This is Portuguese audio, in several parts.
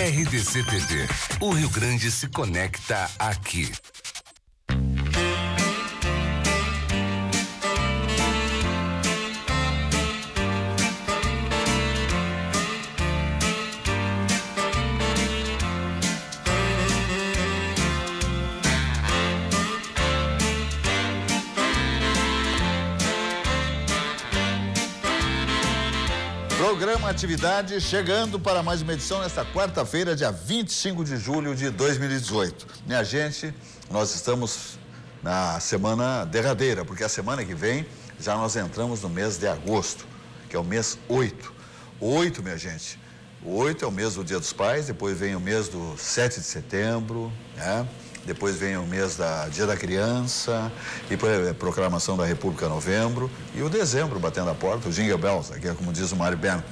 RDC TV. O Rio Grande se conecta aqui. Programa Atividade chegando para mais uma edição nesta quarta-feira, dia 25 de julho de 2018. Minha gente, nós estamos na semana derradeira, porque a semana que vem já nós entramos no mês de agosto, que é o mês 8. O 8, minha gente, o 8 é o mês do Dia dos Pais, depois vem o mês do 7 de setembro, né? Depois vem o mês da Dia da Criança, e depois a proclamação da República novembro, e o dezembro batendo a porta, o Jingle Bells, aqui é como diz o Mário Beno.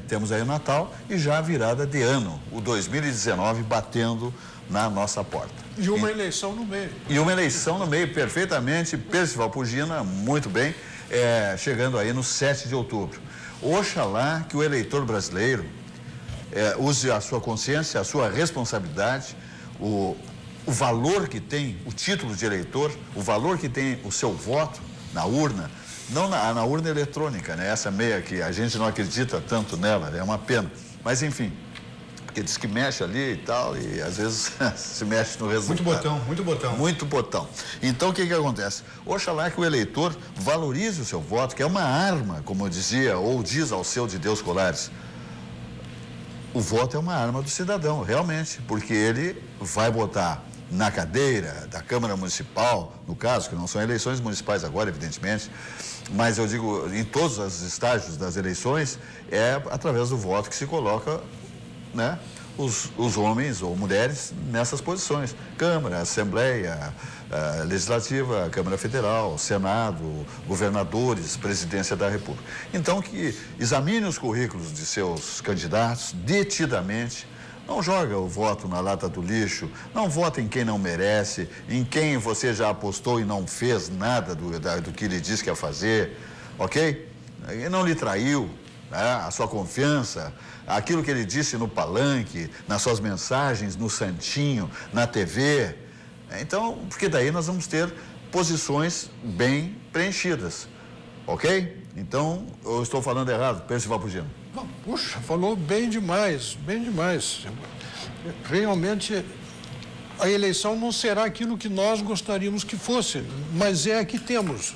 Temos aí o Natal e já a virada de ano, o 2019 batendo na nossa porta. E uma eleição no meio. E uma eleição no meio, perfeitamente. Percival Pugina, muito bem, chegando aí no 7 de outubro. Oxalá que o eleitor brasileiro use a sua consciência, a sua responsabilidade, o valor que tem o título de eleitor, o valor que tem o seu voto na urna, não na urna eletrônica, né? Essa meia que a gente não acredita tanto nela, é uma pena. Mas enfim, porque diz que mexe ali e tal, e às vezes se mexe no resultado. Muito botão, muito botão. Muito botão. Então o que acontece? Oxalá que o eleitor valorize o seu voto, que é uma arma, como eu dizia, ou diz Alceu de Deus Colares. O voto é uma arma do cidadão, realmente, porque ele vai botar na cadeira da Câmara Municipal, no caso, que não são eleições municipais agora, evidentemente, mas eu digo, em todos os estágios das eleições, é através do voto que se coloca, né, os homens ou mulheres nessas posições. Câmara, Assembleia Legislativa, Câmara Federal, Senado, governadores, Presidência da República. Então, que examine os currículos de seus candidatos detidamente. Não joga o voto na lata do lixo, não vota em quem não merece, em quem você já apostou e não fez nada do que ele disse que ia fazer, ok? E não lhe traiu, né, a sua confiança, aquilo que ele disse no palanque, nas suas mensagens, no santinho, na TV. Então, porque daí nós vamos ter posições bem preenchidas, ok? Então, eu estou falando errado, Percival Pugina. Puxa, falou bem demais, bem demais. Realmente, a eleição não será aquilo que nós gostaríamos que fosse, mas é a que temos.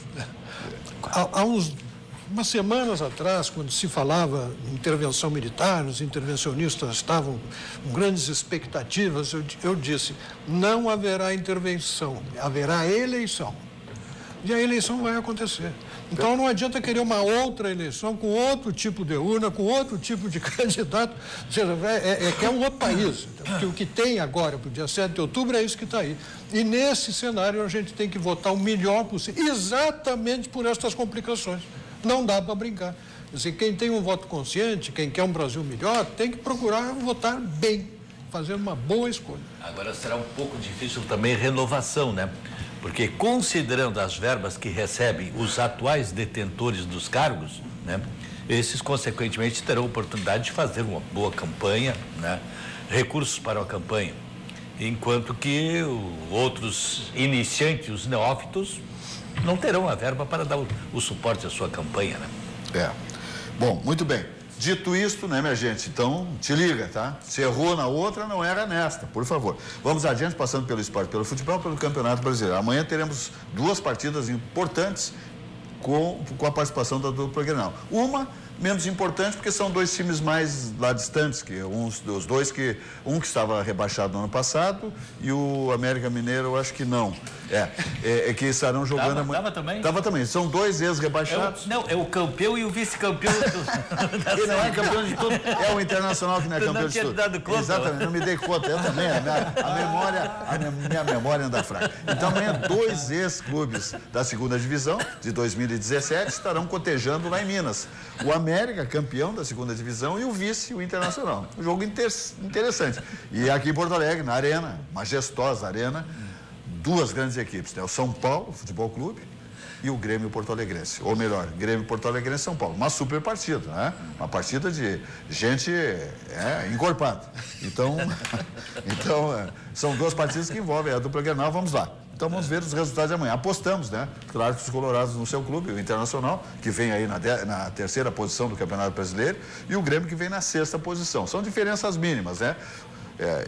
Há umas semanas atrás, quando se falava em intervenção militar, os intervencionistas estavam com grandes expectativas, eu disse, não haverá intervenção, haverá eleição. E a eleição vai acontecer. Então não adianta querer uma outra eleição com outro tipo de urna, com outro tipo de candidato. Ou seja, que é um outro país. Porque o que tem agora para o dia 7 de outubro é isso que está aí. E nesse cenário a gente tem que votar o melhor possível, exatamente por estas complicações. Não dá para brincar. Quer dizer, quem tem um voto consciente, quem quer um Brasil melhor, tem que procurar votar bem, fazer uma boa escolha. Agora será um pouco difícil também renovação, né? Porque considerando as verbas que recebem os atuais detentores dos cargos, né? Esses consequentemente terão oportunidade de fazer uma boa campanha, né? Recursos para a campanha, enquanto que outros iniciantes, os neófitos, não terão a verba para dar o suporte à sua campanha, né? Bom, muito bem. Dito isto, né, minha gente? Então, te liga, tá? Se errou na outra, não era nesta, por favor. Vamos adiante, passando pelo esporte, pelo futebol, pelo Campeonato Brasileiro. Amanhã teremos duas partidas importantes com a participação da dupla Grenal. Uma menos importante porque são dois times mais lá distantes, que dos dois que um que estava rebaixado no ano passado e o América Mineiro, eu acho que não. Que estarão jogando amanhã. Tava também? Tava também. São dois ex-rebaixados. É o campeão e o vice-campeão. Ele não é campeão de tudo. É o Internacional que não é campeão de tudo. Dado conta. Exatamente, não me dei conta. Eu também. Minha memória anda fraca. Então amanhã dois ex-clubes da segunda divisão de 2017 estarão cotejando lá em Minas. O América, campeão da segunda divisão, e o vice, o Internacional. Um jogo interessante. E aqui em Porto Alegre, na Arena, majestosa Arena, duas grandes equipes, né? O São Paulo Futebol Clube e o Grêmio Porto Alegrense. Ou melhor, Grêmio Porto Alegrense São Paulo. Uma super partida, né? Uma partida de gente encorpada. Então, são duas partidas que envolvem a dupla Grenal. Vamos lá. Então vamos ver os resultados de amanhã. Apostamos, né? Claro que os colorados no seu clube, o Internacional, que vem aí na terceira posição do Campeonato Brasileiro, e o Grêmio que vem na sexta posição. São diferenças mínimas, né?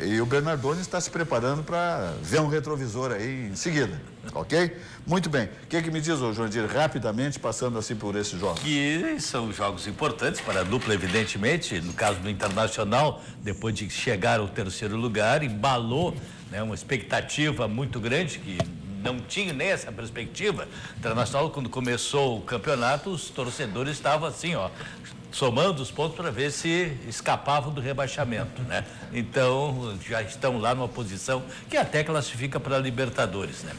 E o Bernardoni está se preparando para ver um retrovisor aí em seguida, ok? Muito bem. O que me diz, Jurandir, rapidamente, passando assim por esses jogos? Que são jogos importantes para a dupla, evidentemente. No caso do Internacional, depois de chegar ao terceiro lugar, embalou, né, uma expectativa muito grande, que não tinha nem essa perspectiva. O Internacional, quando começou o campeonato, os torcedores estavam assim, somando os pontos para ver se escapavam do rebaixamento, né? Então, já estão lá numa posição que até classifica para a Libertadores, né?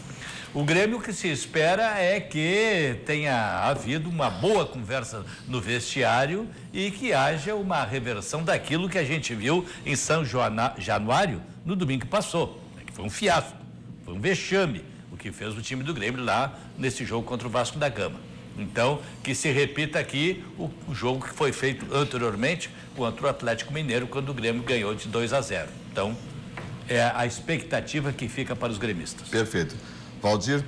O Grêmio, que se espera é que tenha havido uma boa conversa no vestiário e que haja uma reversão daquilo que a gente viu em São Januário no domingo que passou, que foi um fiasco, foi um vexame o que fez o time do Grêmio lá nesse jogo contra o Vasco da Gama. Então, que se repita aqui o jogo que foi feito anteriormente contra o Atlético Mineiro, quando o Grêmio ganhou de 2-0. Então, é a expectativa que fica para os gremistas. Perfeito. Valdir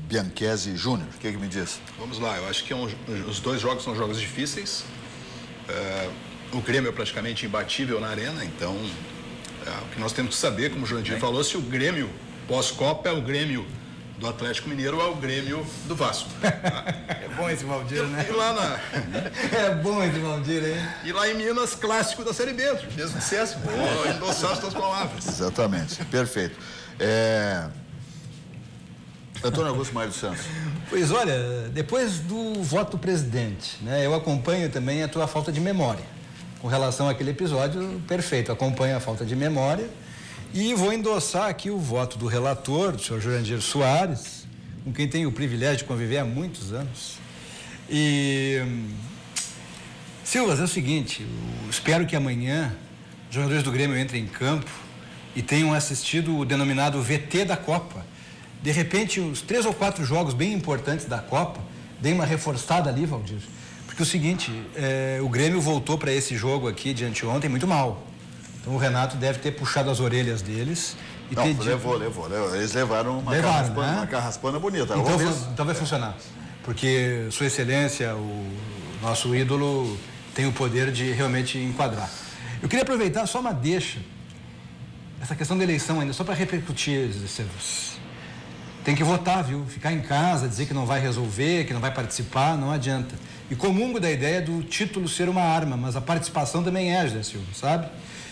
Bianchesi Júnior, o que me diz? Vamos lá, eu acho que os dois jogos são jogos difíceis. O Grêmio é praticamente imbatível na arena, então o que nós temos que saber, como o Jurandir falou, se o Grêmio pós-Copa é o Grêmio do Atlético Mineiro ou é o Grêmio do Vasco. É bom esse Valdir, né? E lá É bom esse Valdir, hein? E lá em Minas, clássico da Série B, mesmo que dissesse, vou endossar as tuas palavras. Exatamente, perfeito. Antônio Augusto Maia dos Santos. Pois olha, depois do voto do presidente, né, eu acompanho também a tua falta de memória. Com relação àquele episódio, perfeito, acompanho a falta de memória e vou endossar aqui o voto do relator, do senhor Jurandir Soares, com quem tenho o privilégio de conviver há muitos anos. E, Silvas, é o seguinte, eu espero que amanhã os jogadores do Grêmio entrem em campo e tenham assistido o denominado VT da Copa. De repente, os 3 ou 4 jogos bem importantes da Copa, deem uma reforçada ali, Valdir. Porque é o seguinte, o Grêmio voltou para esse jogo aqui de anteontem muito mal. Então o Renato deve ter puxado as orelhas deles e não, ter dito... levou. Eles levaram uma carraspana bonita. Então vai funcionar. Porque Sua Excelência, o nosso ídolo, tem o poder de realmente enquadrar. Eu queria aproveitar só uma deixa, essa questão da eleição ainda, só para repercutir, tem que votar, viu? Ficar em casa, dizer que não vai resolver, que não vai participar, não adianta. E comungo da ideia do título ser uma arma, mas a participação também é, José Silva, sabe?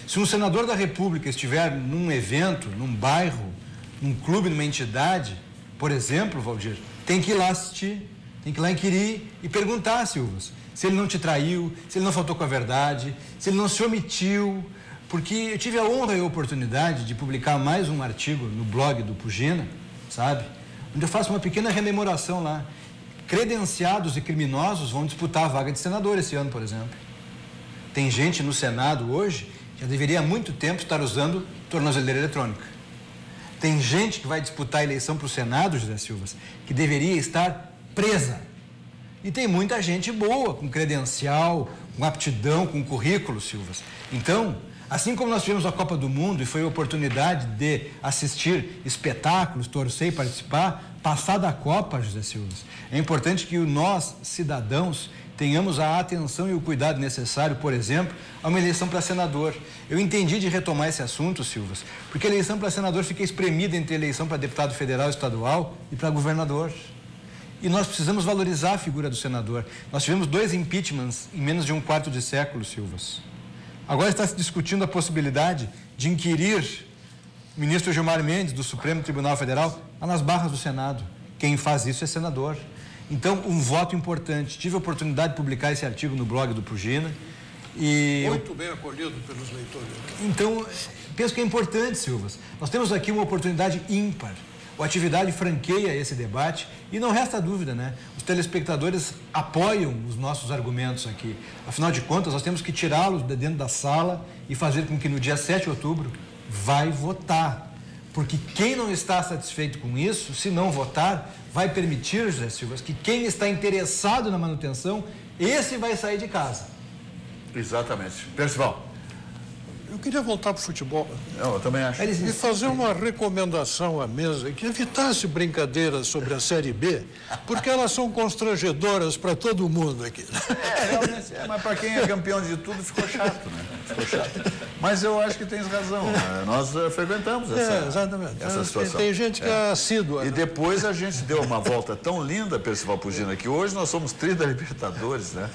Se um senador da República estiver num evento, num bairro, num clube, numa entidade, por exemplo, Valdir, tem que ir lá assistir, tem que ir lá inquirir e perguntar, Silvas, se ele não te traiu, se ele não faltou com a verdade, se ele não se omitiu, porque eu tive a honra e a oportunidade de publicar mais um artigo no blog do Pugina, sabe? Onde eu faço uma pequena rememoração lá. Credenciados e criminosos vão disputar a vaga de senador esse ano, por exemplo. Tem gente no Senado hoje que já deveria há muito tempo estar usando tornozeleira eletrônica. Tem gente que vai disputar a eleição para o Senado, José Silva, que deveria estar presa. E tem muita gente boa, com credencial, com aptidão, com currículo, Silva. Então, assim como nós tivemos a Copa do Mundo e foi a oportunidade de assistir espetáculos, torcer e participar, passada a Copa, José Silva, é importante que nós, cidadãos, tenhamos a atenção e o cuidado necessário, por exemplo, a uma eleição para senador. Eu entendi de retomar esse assunto, Silvas, porque a eleição para senador fica espremida entre a eleição para deputado federal e estadual e para governador. E nós precisamos valorizar a figura do senador. Nós tivemos 2 impeachments em menos de um quarto de século, Silvas. Agora está se discutindo a possibilidade de inquirir o ministro Gilmar Mendes, do Supremo Tribunal Federal, lá nas barras do Senado. Quem faz isso é senador. Então, um voto importante. Tive a oportunidade de publicar esse artigo no blog do Pugina. Muito bem acolhido pelos leitores. Então, penso que é importante, Silvas. Nós temos aqui uma oportunidade ímpar. O Atividade franqueia esse debate e não resta dúvida, né? Os telespectadores apoiam os nossos argumentos aqui. Afinal de contas, nós temos que tirá-los de dentro da sala e fazer com que no dia 7 de outubro vai votar. Porque quem não está satisfeito com isso, se não votar, vai permitir, José Silva, que quem está interessado na manutenção, esse vai sair de casa. Exatamente. Percival. Eu queria voltar para o futebol Eu também acho. e fazer uma recomendação à mesa que evitasse brincadeiras sobre a Série B, porque elas são constrangedoras para todo mundo aqui. Realmente, mas para quem é campeão de tudo ficou chato, né? Ficou chato. Mas eu acho que tens razão. Nós frequentamos essa situação. Tem gente que é assídua. E depois a gente deu uma volta tão linda, Percival Pugino, que hoje nós somos tri da Libertadores, né?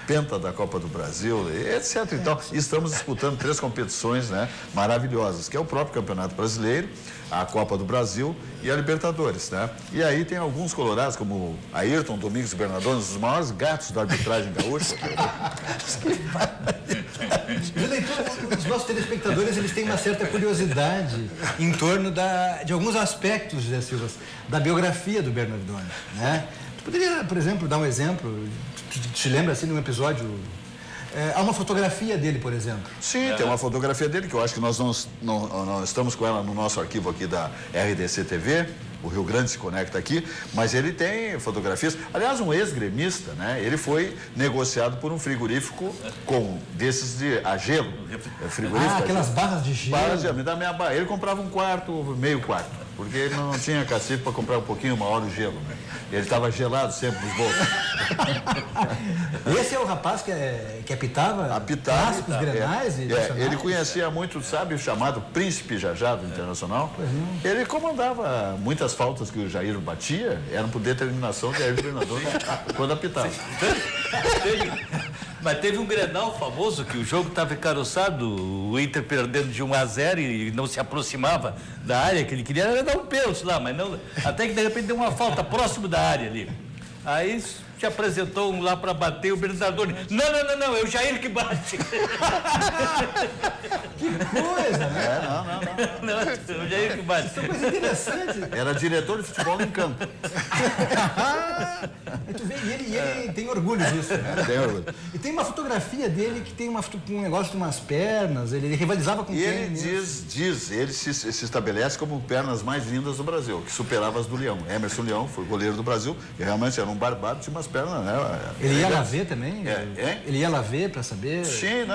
Penta da Copa do Brasil, etc. E tal. E estamos disputando 3 competições, né, maravilhosas, que é o próprio Campeonato Brasileiro, a Copa do Brasil e a Libertadores, né? E aí tem alguns colorados, como Ayrton Domingos Bernardone, os maiores gatos da arbitragem gaúcha. Os nossos telespectadores, eles têm uma certa curiosidade em torno de alguns aspectos, José Silva, da biografia do Bernardone, né? Tu poderia, por exemplo, dar um exemplo? Te lembra, assim, de um episódio... há uma fotografia dele, por exemplo. Sim, tem uma fotografia dele, que eu acho que nós não estamos com ela no nosso arquivo aqui da RDC TV, o Rio Grande se conecta aqui, mas ele tem fotografias. Aliás, um ex-gremista, né? Ele foi negociado por um frigorífico desses a gelo. Frigorífico, aquelas barras de gelo. Barras de gelo. Me dá meia barra. Ele comprava um quarto, meio quarto, porque ele não tinha cacife para comprar um pouquinho maior o gelo, né? Ele estava gelado sempre nos bolsos. Esse é o rapaz que apitava? Apitava. Clássicos grenais e ele conhecia muito, sabe, o chamado Príncipe Jajá do Internacional? Ele comandava muitas faltas que o Jair batia, eram por determinação de Jair Bernardone quando apitava. Mas teve um Grenal famoso que o jogo estava encaroçado, o Inter perdendo de 1-0 e não se aproximava da área, que ele queria era dar um pênalti lá, mas não, até que de repente deu uma falta próximo da área ali. Aí se apresentou um lá para bater, o Bernardone, não, é o Jair que bate. Que coisa, né? Não, é o Jair que bate. Que coisa interessante. Era diretor de futebol em campo. E ele tem orgulho disso, né? Tem orgulho. E tem uma fotografia dele que tem um negócio de umas pernas, ele rivalizava com E quem? ele ele se estabelece como pernas mais lindas do Brasil, que superava as do Leão. Emerson Leão foi goleiro do Brasil e realmente era um barbado, tinha umas pernas, né? Ele ia lá ver também? Ele ia lá ver para saber? Sim,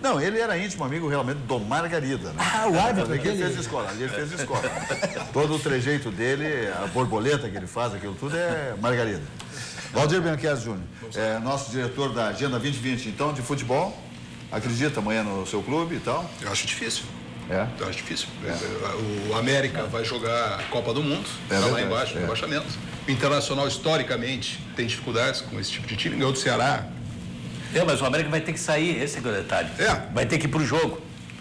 não, ele era íntimo amigo realmente do Margarida, né? O árbitro ali ele fez escola, Todo o trejeito dele, a borboleta que ele faz, aquilo tudo é Margarida. Valdir Bianchese Júnior, nosso diretor da Agenda 2020, então, de futebol, acredita amanhã no seu clube e tal? Eu acho difícil. Eu acho difícil. O América vai jogar a Copa do Mundo, está lá embaixo, no rebaixamento. O Internacional, historicamente, tem dificuldades com esse tipo de time. Ganhou do Ceará. Mas o América vai ter que sair, esse é o detalhe. Vai ter que ir pro jogo.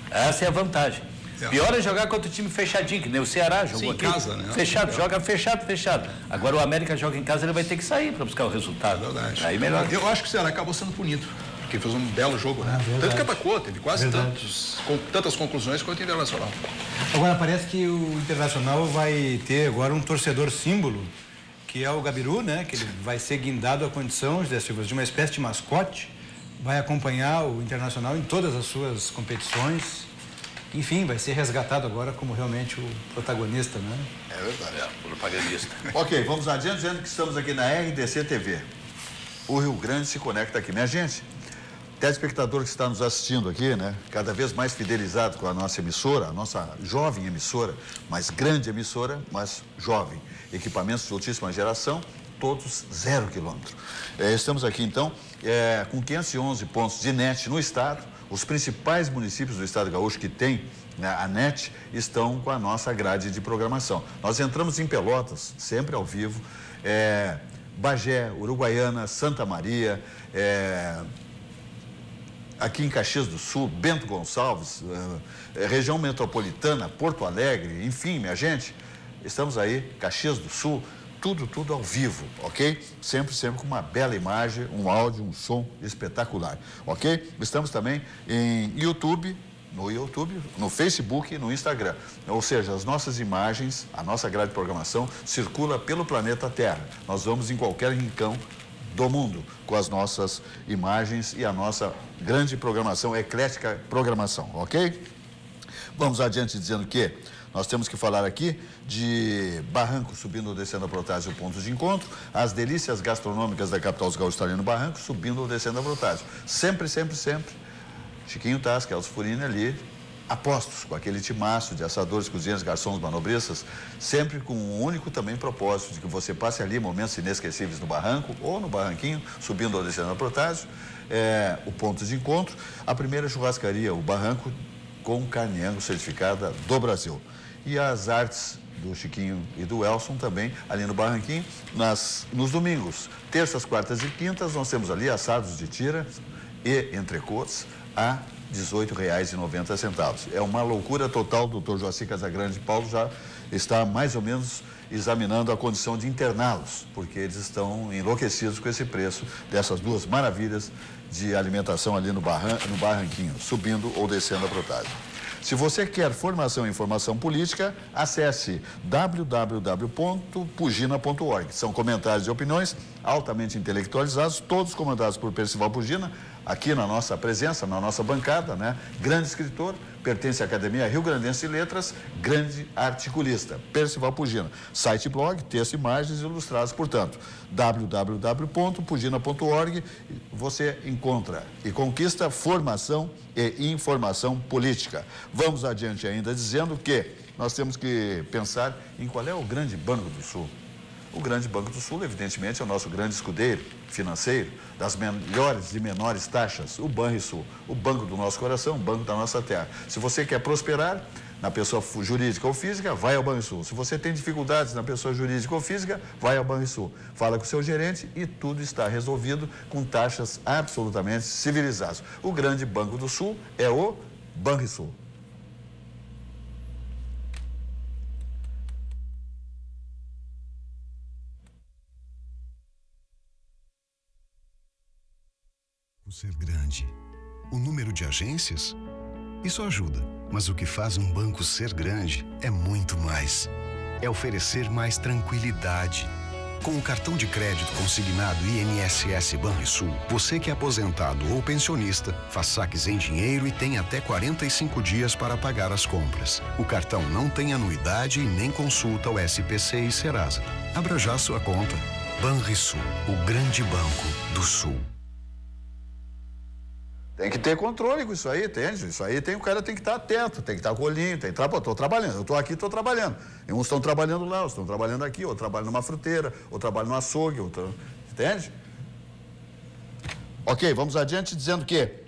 Essa é a vantagem. Pior é jogar contra o time fechadinho, que nem o Ceará jogou aqui. Em casa, né? Fechado, joga fechado. Agora o América joga em casa, ele vai ter que sair para buscar o resultado. Verdade. Aí melhor. Eu acho que o Ceará acabou sendo punido, porque fez um belo jogo, né? Tanto que atacou, teve quase tantas conclusões quanto o Internacional. Agora parece que o Internacional vai ter agora um torcedor símbolo, que é o Gabiru, né? Que ele vai ser guindado à condição, José Silva, de uma espécie de mascote, vai acompanhar o Internacional em todas as suas competições. Enfim, vai ser resgatado agora como realmente o protagonista, né? É verdade. O propagandista. Ok, vamos adiante, dizendo que estamos aqui na RDC TV. O Rio Grande se conecta aqui. Minha gente, telespectador que está nos assistindo aqui, né? Cada vez mais fidelizado com a nossa emissora, a nossa jovem emissora, mais grande emissora, mas jovem. Equipamentos de altíssima geração, todos 0 quilômetro. Estamos aqui, então, com 511 pontos de NET no estado. Os principais municípios do estado gaúcho que tem, né, a NET estão com a nossa grade de programação. Nós entramos em Pelotas, sempre ao vivo, Bagé, Uruguaiana, Santa Maria, aqui em Caxias do Sul, Bento Gonçalves, região metropolitana, Porto Alegre, enfim, minha gente, estamos aí, Caxias do Sul, tudo ao vivo, ok? Sempre com uma bela imagem, um áudio, um som espetacular, ok? Estamos também em YouTube, no Facebook e no Instagram. Ou seja, as nossas imagens, a nossa grade de programação circula pelo planeta Terra. Nós vamos em qualquer rincão do mundo com as nossas imagens e a nossa grande programação, eclética programação, ok? Vamos adiante dizendo que nós temos que falar aqui de Barranco subindo ou descendo a Protásio, pontos de encontro, as delícias gastronômicas da capital dos gaúchos ali no Barranco, subindo ou descendo a Protásio. Sempre, sempre, sempre. Chiquinho Tasca, Elcio Furini ali, apostos com aquele timaço de assadores, cozinheiros, garçons, manobristas, sempre com um único também propósito, de que você passe ali momentos inesquecíveis no Barranco ou no Barranquinho, subindo ou descendo a Protásio, o ponto de encontro, a primeira churrascaria, o Barranco, com carne Angus certificada do Brasil. E as artes do Chiquinho e do Elson também, ali no Barranquinho, nos domingos, terças, quartas e quintas, nós temos ali assados de tira e entrecôtes a R$ 18,90. É uma loucura total. O doutor Joaci Casagrande Paulo já está mais ou menos examinando a condição de interná-los, porque eles estão enlouquecidos com esse preço dessas duas maravilhas de alimentação ali no Barranquinho, subindo ou descendo a Protásio. Se você quer formação e informação política, acesse www.pugina.org. São comentários e opiniões altamente intelectualizados, todos comandados por Percival Pugina, aqui na nossa presença, na nossa bancada, né? Grande escritor, pertence à Academia Rio Grandense de Letras, grande articulista, Percival Pugina. Site e blog, texto, imagens ilustrados, portanto, www.pugina.org, você encontra e conquista formação e informação política. Vamos adiante ainda dizendo que nós temos que pensar em qual é o grande Banco do Sul. O grande Banco do Sul, evidentemente, é o nosso grande escudeiro financeiro, das melhores e menores taxas, o Banrisul, o banco do nosso coração, o banco da nossa terra. Se você quer prosperar na pessoa jurídica ou física, vai ao Banrisul. Se você tem dificuldades na pessoa jurídica ou física, vai ao Banrisul. Fala com o seu gerente e tudo está resolvido com taxas absolutamente civilizadas. O grande Banco do Sul é o Banrisul. Ser grande. O número de agências? Isso ajuda, mas o que faz um banco ser grande é muito mais. É oferecer mais tranquilidade. Com o cartão de crédito consignado INSS Banrisul, você que é aposentado ou pensionista, faz saques em dinheiro e tem até 45 dias para pagar as compras. O cartão não tem anuidade e nem consulta ao SPC e Serasa. Abra já sua conta. Banrisul, o grande banco do Sul. Tem que ter controle com isso aí, entende? Isso aí o cara tem que estar atento, tem que estar com o olhinho, tem que estar, estou trabalhando, eu estou aqui, estou trabalhando. E uns estão trabalhando lá, outros estão trabalhando aqui, ou trabalho numa fruteira, ou trabalho no açougue, entende? Ok, vamos adiante dizendo que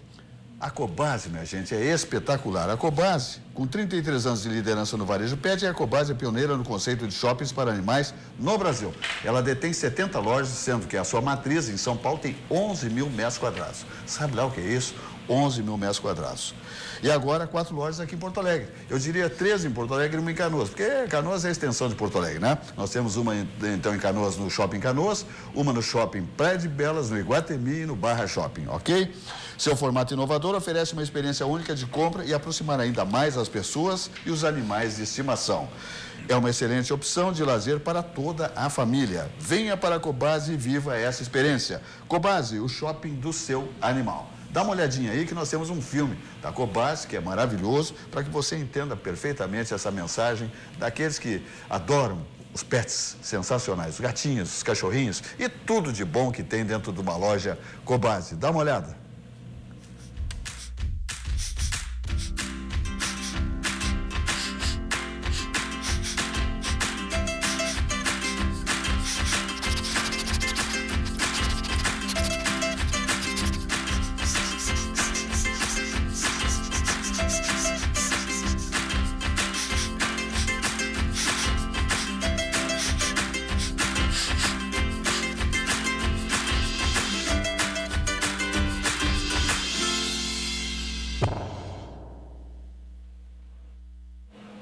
a Cobasi, minha gente, é espetacular. A Cobasi, com 33 anos de liderança no varejo pet, a Cobasi é pioneira no conceito de shoppings para animais no Brasil. Ela detém 70 lojas, sendo que a sua matriz em São Paulo tem 11 mil metros quadrados. Sabe lá o que é isso? 11 mil metros quadrados. E agora 4 lojas aqui em Porto Alegre. Eu diria 3 em Porto Alegre e uma em Canoas, porque Canoas é a extensão de Porto Alegre, né? Nós temos uma então em Canoas, no Shopping Canoas, uma no Shopping Praia de Belas, no Iguatemi e no Barra Shopping, ok? Seu formato inovador oferece uma experiência única de compra e aproximar ainda mais as pessoas e os animais de estimação. É uma excelente opção de lazer para toda a família. Venha para a Cobasi e viva essa experiência. Cobasi, o shopping do seu animal. Dá uma olhadinha aí que nós temos um filme da Cobasi, que é maravilhoso, para que você entenda perfeitamente essa mensagem daqueles que adoram os pets sensacionais, os gatinhos, os cachorrinhos e tudo de bom que tem dentro de uma loja Cobasi. Dá uma olhada.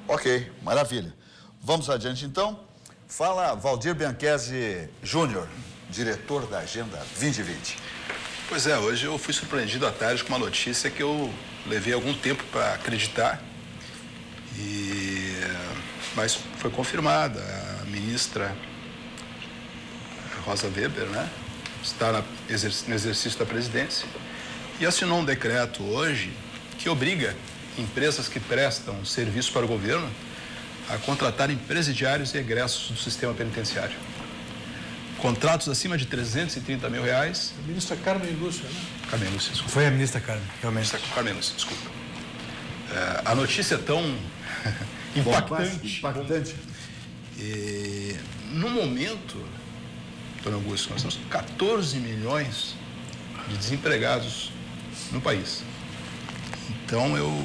Ok, maravilha. Vamos adiante então. Fala Valdir Bianchesi Júnior, diretor da Agenda 2020. Pois é, hoje eu fui surpreendido à tarde com uma notícia que eu levei algum tempo para acreditar, mas foi confirmada. A ministra Rosa Weber, né, está no exercício da presidência e assinou um decreto hoje que obriga empresas que prestam serviço para o governo a contratarem presidiários e egressos do sistema penitenciário. Contratos acima de R$330 mil. A ministra Carmen Lúcia, né? Carmen Lúcia, desculpa. Foi a ministra Carmen, realmente. Carmen Lúcia, desculpa. A notícia é tão impactante. E, no momento, Antônio Augusto, nós temos 14 milhões de desempregados no país. Então, eu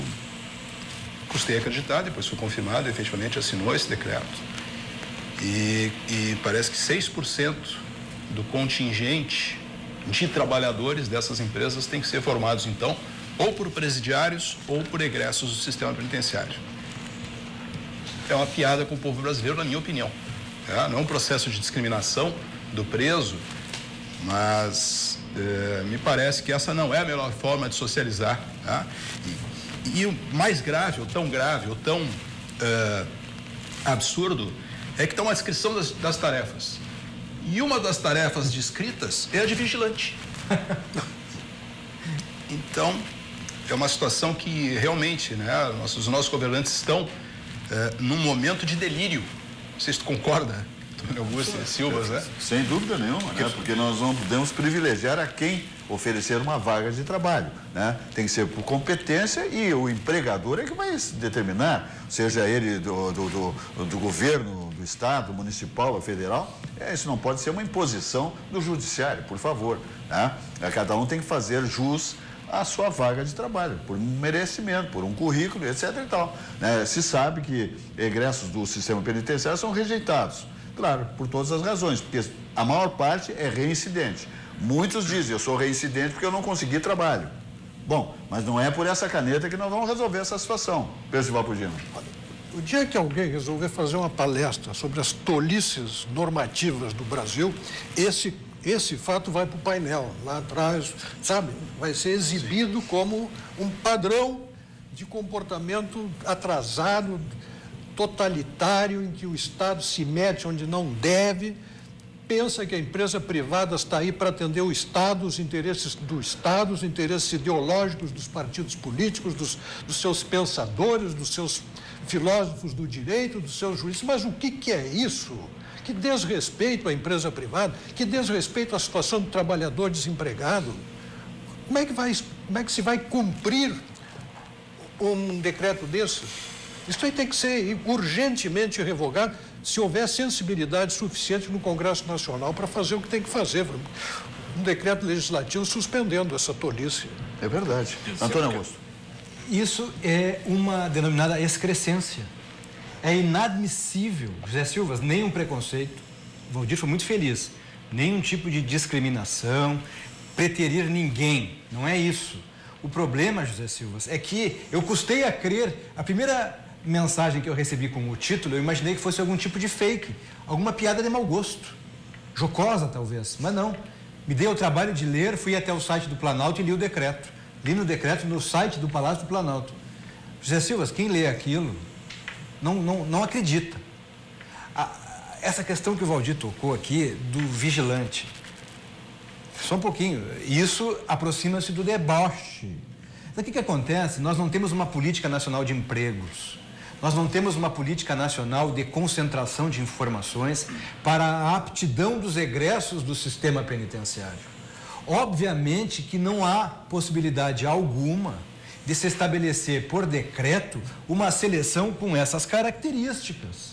custei acreditar, depois foi confirmado, efetivamente assinou esse decreto. E parece que 6% do contingente de trabalhadores dessas empresas tem que ser formados, então, ou por presidiários ou por egressos do sistema penitenciário. É uma piada com o povo brasileiro, na minha opinião. Não é um processo de discriminação do preso, mas me parece que essa não é a melhor forma de socializar. E o mais grave, ou tão absurdo, é que está uma descrição das tarefas. E uma das tarefas descritas é a de vigilante. Então, é uma situação que realmente, né, os nossos governantes estão num momento de delírio. Não sei se tu concorda, Antônio Augusto e Silvas, né? Sem dúvida nenhuma, né? Porque nós não podemos privilegiar a quem oferecer uma vaga de trabalho, né? Tem que ser por competência e o empregador é que vai determinar, seja ele do governo, do estado, municipal ou federal. Isso não pode ser uma imposição do judiciário, por favor, né? Cada um tem que fazer jus à sua vaga de trabalho, por um merecimento, por um currículo, etc. e tal, né? Se sabe que egressos do sistema penitenciário são rejeitados, claro, por todas as razões, porque a maior parte é reincidente. Muitos dizem, eu sou reincidente porque eu não consegui trabalho. Bom, mas não é por essa caneta que nós vamos resolver essa situação. Percival Pudino. O dia que alguém resolver fazer uma palestra sobre as tolices normativas do Brasil, esse fato vai para o painel, lá atrás, sabe? Vai ser exibido como um padrão de comportamento atrasado, totalitário, em que o Estado se mete onde não deve, pensa que a empresa privada está aí para atender o Estado, os interesses do Estado, os interesses ideológicos dos partidos políticos, dos seus pensadores, dos seus filósofos do direito, dos seus juízes. Mas o que é isso? Que desrespeito à empresa privada, que desrespeito à situação do trabalhador desempregado. Como é que se vai cumprir um decreto desse? Isso aí tem que ser urgentemente revogado, se houver sensibilidade suficiente no Congresso Nacional para fazer o que tem que fazer. Um decreto legislativo suspendendo essa tolice. É verdade. Antônio Augusto. Isso é uma denominada excrescência. É inadmissível, José Silvas, nenhum preconceito. O Valdir foi muito feliz. Nenhum tipo de discriminação, preterir ninguém. Não é isso. O problema, José Silvas, é que eu custei a crer. A primeira mensagem que eu recebi com o título, eu imaginei que fosse algum tipo de fake, alguma piada de mau gosto, jocosa talvez, mas não. Me dei o trabalho de ler, fui até o site do Planalto e li o decreto. Li no decreto no site do Palácio do Planalto. José Silvas, quem lê aquilo não acredita. Essa questão que o Valdir tocou aqui do vigilante, só um pouquinho, isso aproxima-se do deboche. Sabe o que acontece? Nós não temos uma política nacional de empregos. Nós não temos uma política nacional de concentração de informações para a aptidão dos egressos do sistema penitenciário. Obviamente que não há possibilidade alguma de se estabelecer por decreto uma seleção com essas características.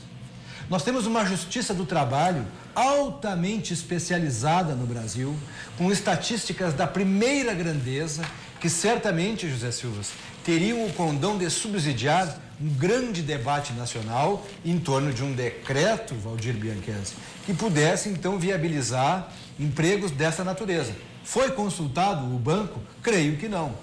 Nós temos uma justiça do trabalho altamente especializada no Brasil, com estatísticas da primeira grandeza, que certamente, José Silvas, teriam o condão de subsidiar um grande debate nacional em torno de um decreto, Valdir Bianchesi, que pudesse, então, viabilizar empregos dessa natureza. Foi consultado o banco? Creio que não.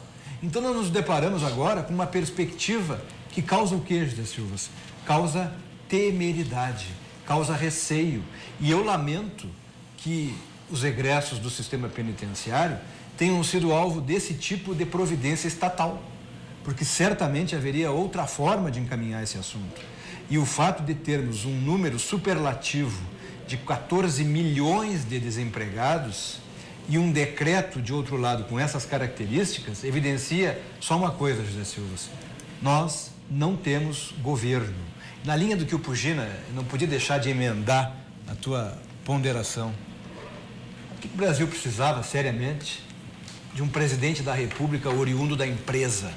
Então, nós nos deparamos agora com uma perspectiva que causa o quê, José Silvas? Causa temeridade, causa receio. E eu lamento que os egressos do sistema penitenciário tenham sido alvo desse tipo de providência estatal, porque certamente haveria outra forma de encaminhar esse assunto. E o fato de termos um número superlativo de 14 milhões de desempregados e um decreto, de outro lado, com essas características, evidencia só uma coisa, José Silvas. Nós não temos governo. Na linha do que o Pugina, não podia deixar de emendar a tua ponderação. O que o Brasil precisava, seriamente, de um presidente da República oriundo da empresa,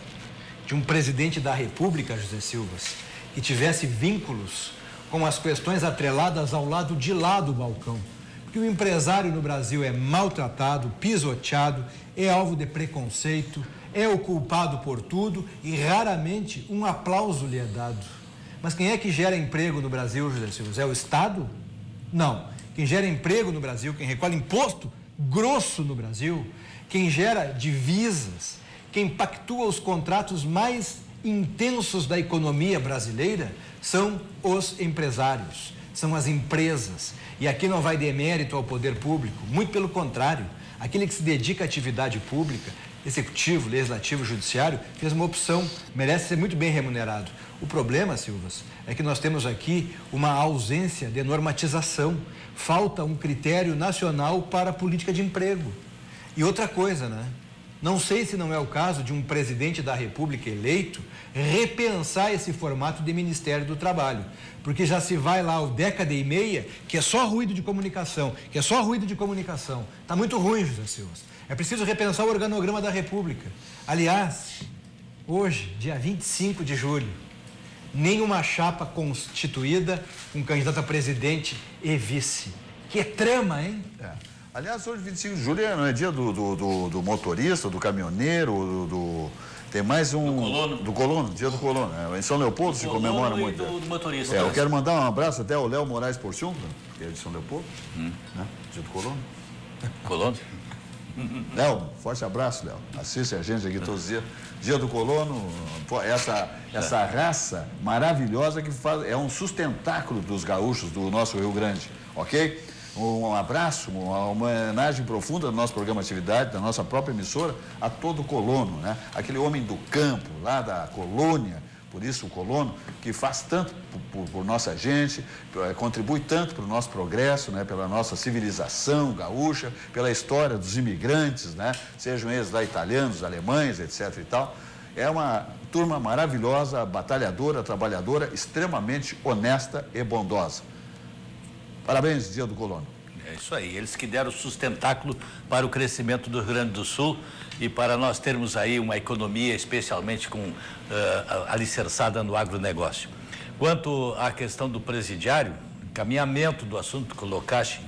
de um presidente da República, José Silvas, que tivesse vínculos com as questões atreladas ao lado de lá do balcão. Porque o empresário no Brasil é maltratado, pisoteado, é alvo de preconceito, é o culpado por tudo e raramente um aplauso lhe é dado. Mas quem é que gera emprego no Brasil, José Silvas? É o Estado? Não. Quem gera emprego no Brasil, quem recolhe imposto grosso no Brasil, quem gera divisas, quem pactua os contratos mais intensos da economia brasileira são os empresários, são as empresas. E aqui não vai demérito ao poder público, muito pelo contrário. Aquele que se dedica à atividade pública, executivo, legislativo, judiciário, fez uma opção, merece ser muito bem remunerado. O problema, Silvas, é que nós temos aqui uma ausência de normatização. Falta um critério nacional para a política de emprego. E outra coisa, né? Não sei se não é o caso de um presidente da República eleito repensar esse formato de Ministério do Trabalho. Porque já se vai lá o década e meia, que é só ruído de comunicação, que é só ruído de comunicação. Está muito ruim, José Silvas. É preciso repensar o organograma da República. Aliás, hoje, dia 25 de julho, nenhuma chapa constituída com candidato a presidente e vice. Que trama, hein? Aliás, hoje, 25 de julho, não é dia do motorista, do caminhoneiro, tem mais um... Do colono, dia do colono. Em São Leopoldo se comemora muito. Do motorista. Eu quero mandar um abraço até ao Léo Moraes Porciúncula, que é de São Leopoldo, né? Dia do colono. Colono? Léo, forte abraço, Léo. Assiste a gente aqui todos os dias. Dia do colono, essa raça maravilhosa que é um sustentáculo dos gaúchos do nosso Rio Grande, ok? Um abraço, uma homenagem profunda do nosso programa Atividade, da nossa própria emissora, a todo colono, né? Aquele homem do campo, lá da colônia, por isso o colono, que faz tanto por nossa gente, contribui tanto para o nosso progresso, né? Pela nossa civilização gaúcha, pela história dos imigrantes, né? Sejam eles lá italianos, alemães, etc. e tal. É uma turma maravilhosa, batalhadora, trabalhadora, extremamente honesta e bondosa. Parabéns, dia do colono. É isso aí, eles que deram sustentáculo para o crescimento do Rio Grande do Sul e para nós termos aí uma economia especialmente alicerçada no agronegócio. Quanto à questão do presidiário, encaminhamento do assunto, colocaste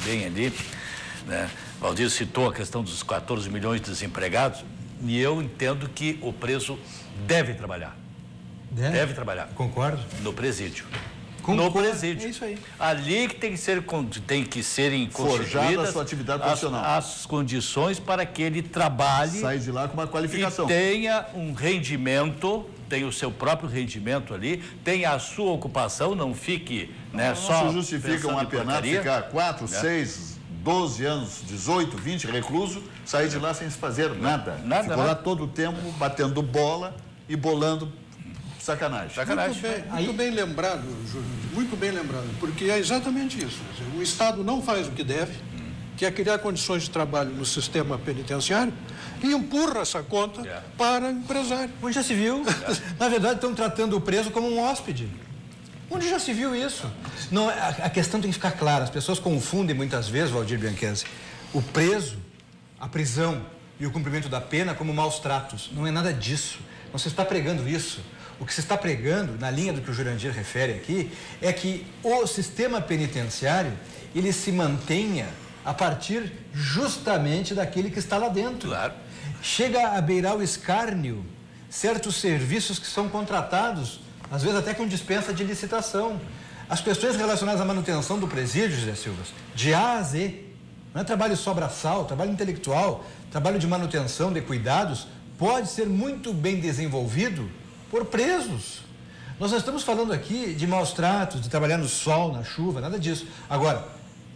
bem ali, né? Valdir citou a questão dos 14 milhões de desempregados e eu entendo que o preso deve trabalhar. Deve trabalhar. Concordo. No presídio. No presídio. É isso aí. Ali que tem que ser forjada a sua atividade profissional. As condições para que ele trabalhe. Sai de lá com uma qualificação. E tenha um rendimento, tenha o seu próprio rendimento ali, tenha a sua ocupação, não fique, né, só. Não se justifica um apenado ficar 4, 6, 12 anos, 18, 20 recluso, sair de lá sem se fazer nada. Ficou lá todo o tempo batendo bola e bolando. Sacanagem. Muito bem lembrado, Júlio, muito bem lembrado, porque é exatamente isso. O Estado não faz o que deve, que é criar condições de trabalho no sistema penitenciário e empurra essa conta para o empresário. Onde já se viu? Na verdade, estão tratando o preso como um hóspede. Onde já se viu isso? Não, a questão tem que ficar clara. As pessoas confundem muitas vezes, Valdir Bianchese, o preso, a prisão e o cumprimento da pena como maus tratos. Não é nada disso. Não se está pregando isso. O que se está pregando, na linha do que o Jurandir refere aqui, é que o sistema penitenciário, ele se mantenha a partir justamente daquele que está lá dentro. Claro. Chega a beirar o escárnio certos serviços que são contratados, às vezes até com dispensa de licitação. As questões relacionadas à manutenção do presídio, José Silvas, de A a Z, não é trabalho só braçal, trabalho intelectual, trabalho de manutenção, de cuidados, pode ser muito bem desenvolvido por presos. Nós não estamos falando aqui de maus tratos, de trabalhar no sol, na chuva, nada disso. Agora,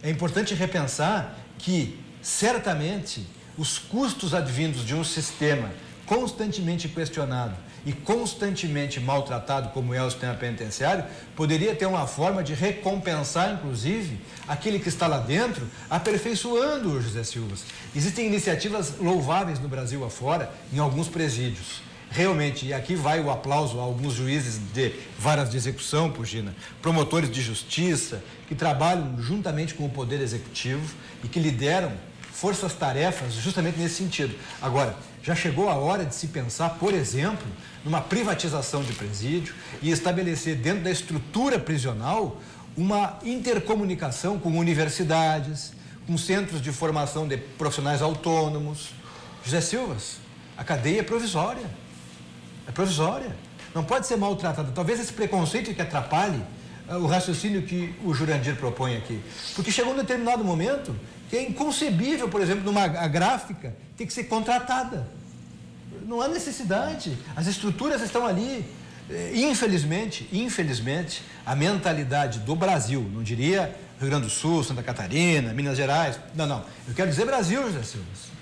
é importante repensar que, certamente, os custos advindos de um sistema constantemente questionado e constantemente maltratado, como é o sistema penitenciário, poderia ter uma forma de recompensar, inclusive, aquele que está lá dentro, aperfeiçoando, José Silvas. Existem iniciativas louváveis no Brasil afora, em alguns presídios. realmente, e aqui vai o aplauso a alguns juízes de varas de execução, Pugina, promotores de justiça, que trabalham juntamente com o Poder Executivo e que lideram forças-tarefas justamente nesse sentido. Agora, já chegou a hora de se pensar, por exemplo, numa privatização de presídio e estabelecer dentro da estrutura prisional uma intercomunicação com universidades, com centros de formação de profissionais autônomos. José Silvas, a cadeia é provisória. É provisória. Não pode ser maltratada. Talvez esse preconceito que atrapalhe o raciocínio que o Jurandir propõe aqui. Porque chegou um determinado momento que é inconcebível, por exemplo, numa gráfica, ter que ser contratada. Não há necessidade. As estruturas estão ali. Infelizmente, a mentalidade do Brasil, não diria Rio Grande do Sul, Santa Catarina, Minas Gerais, não. Eu quero dizer Brasil, José Silvas.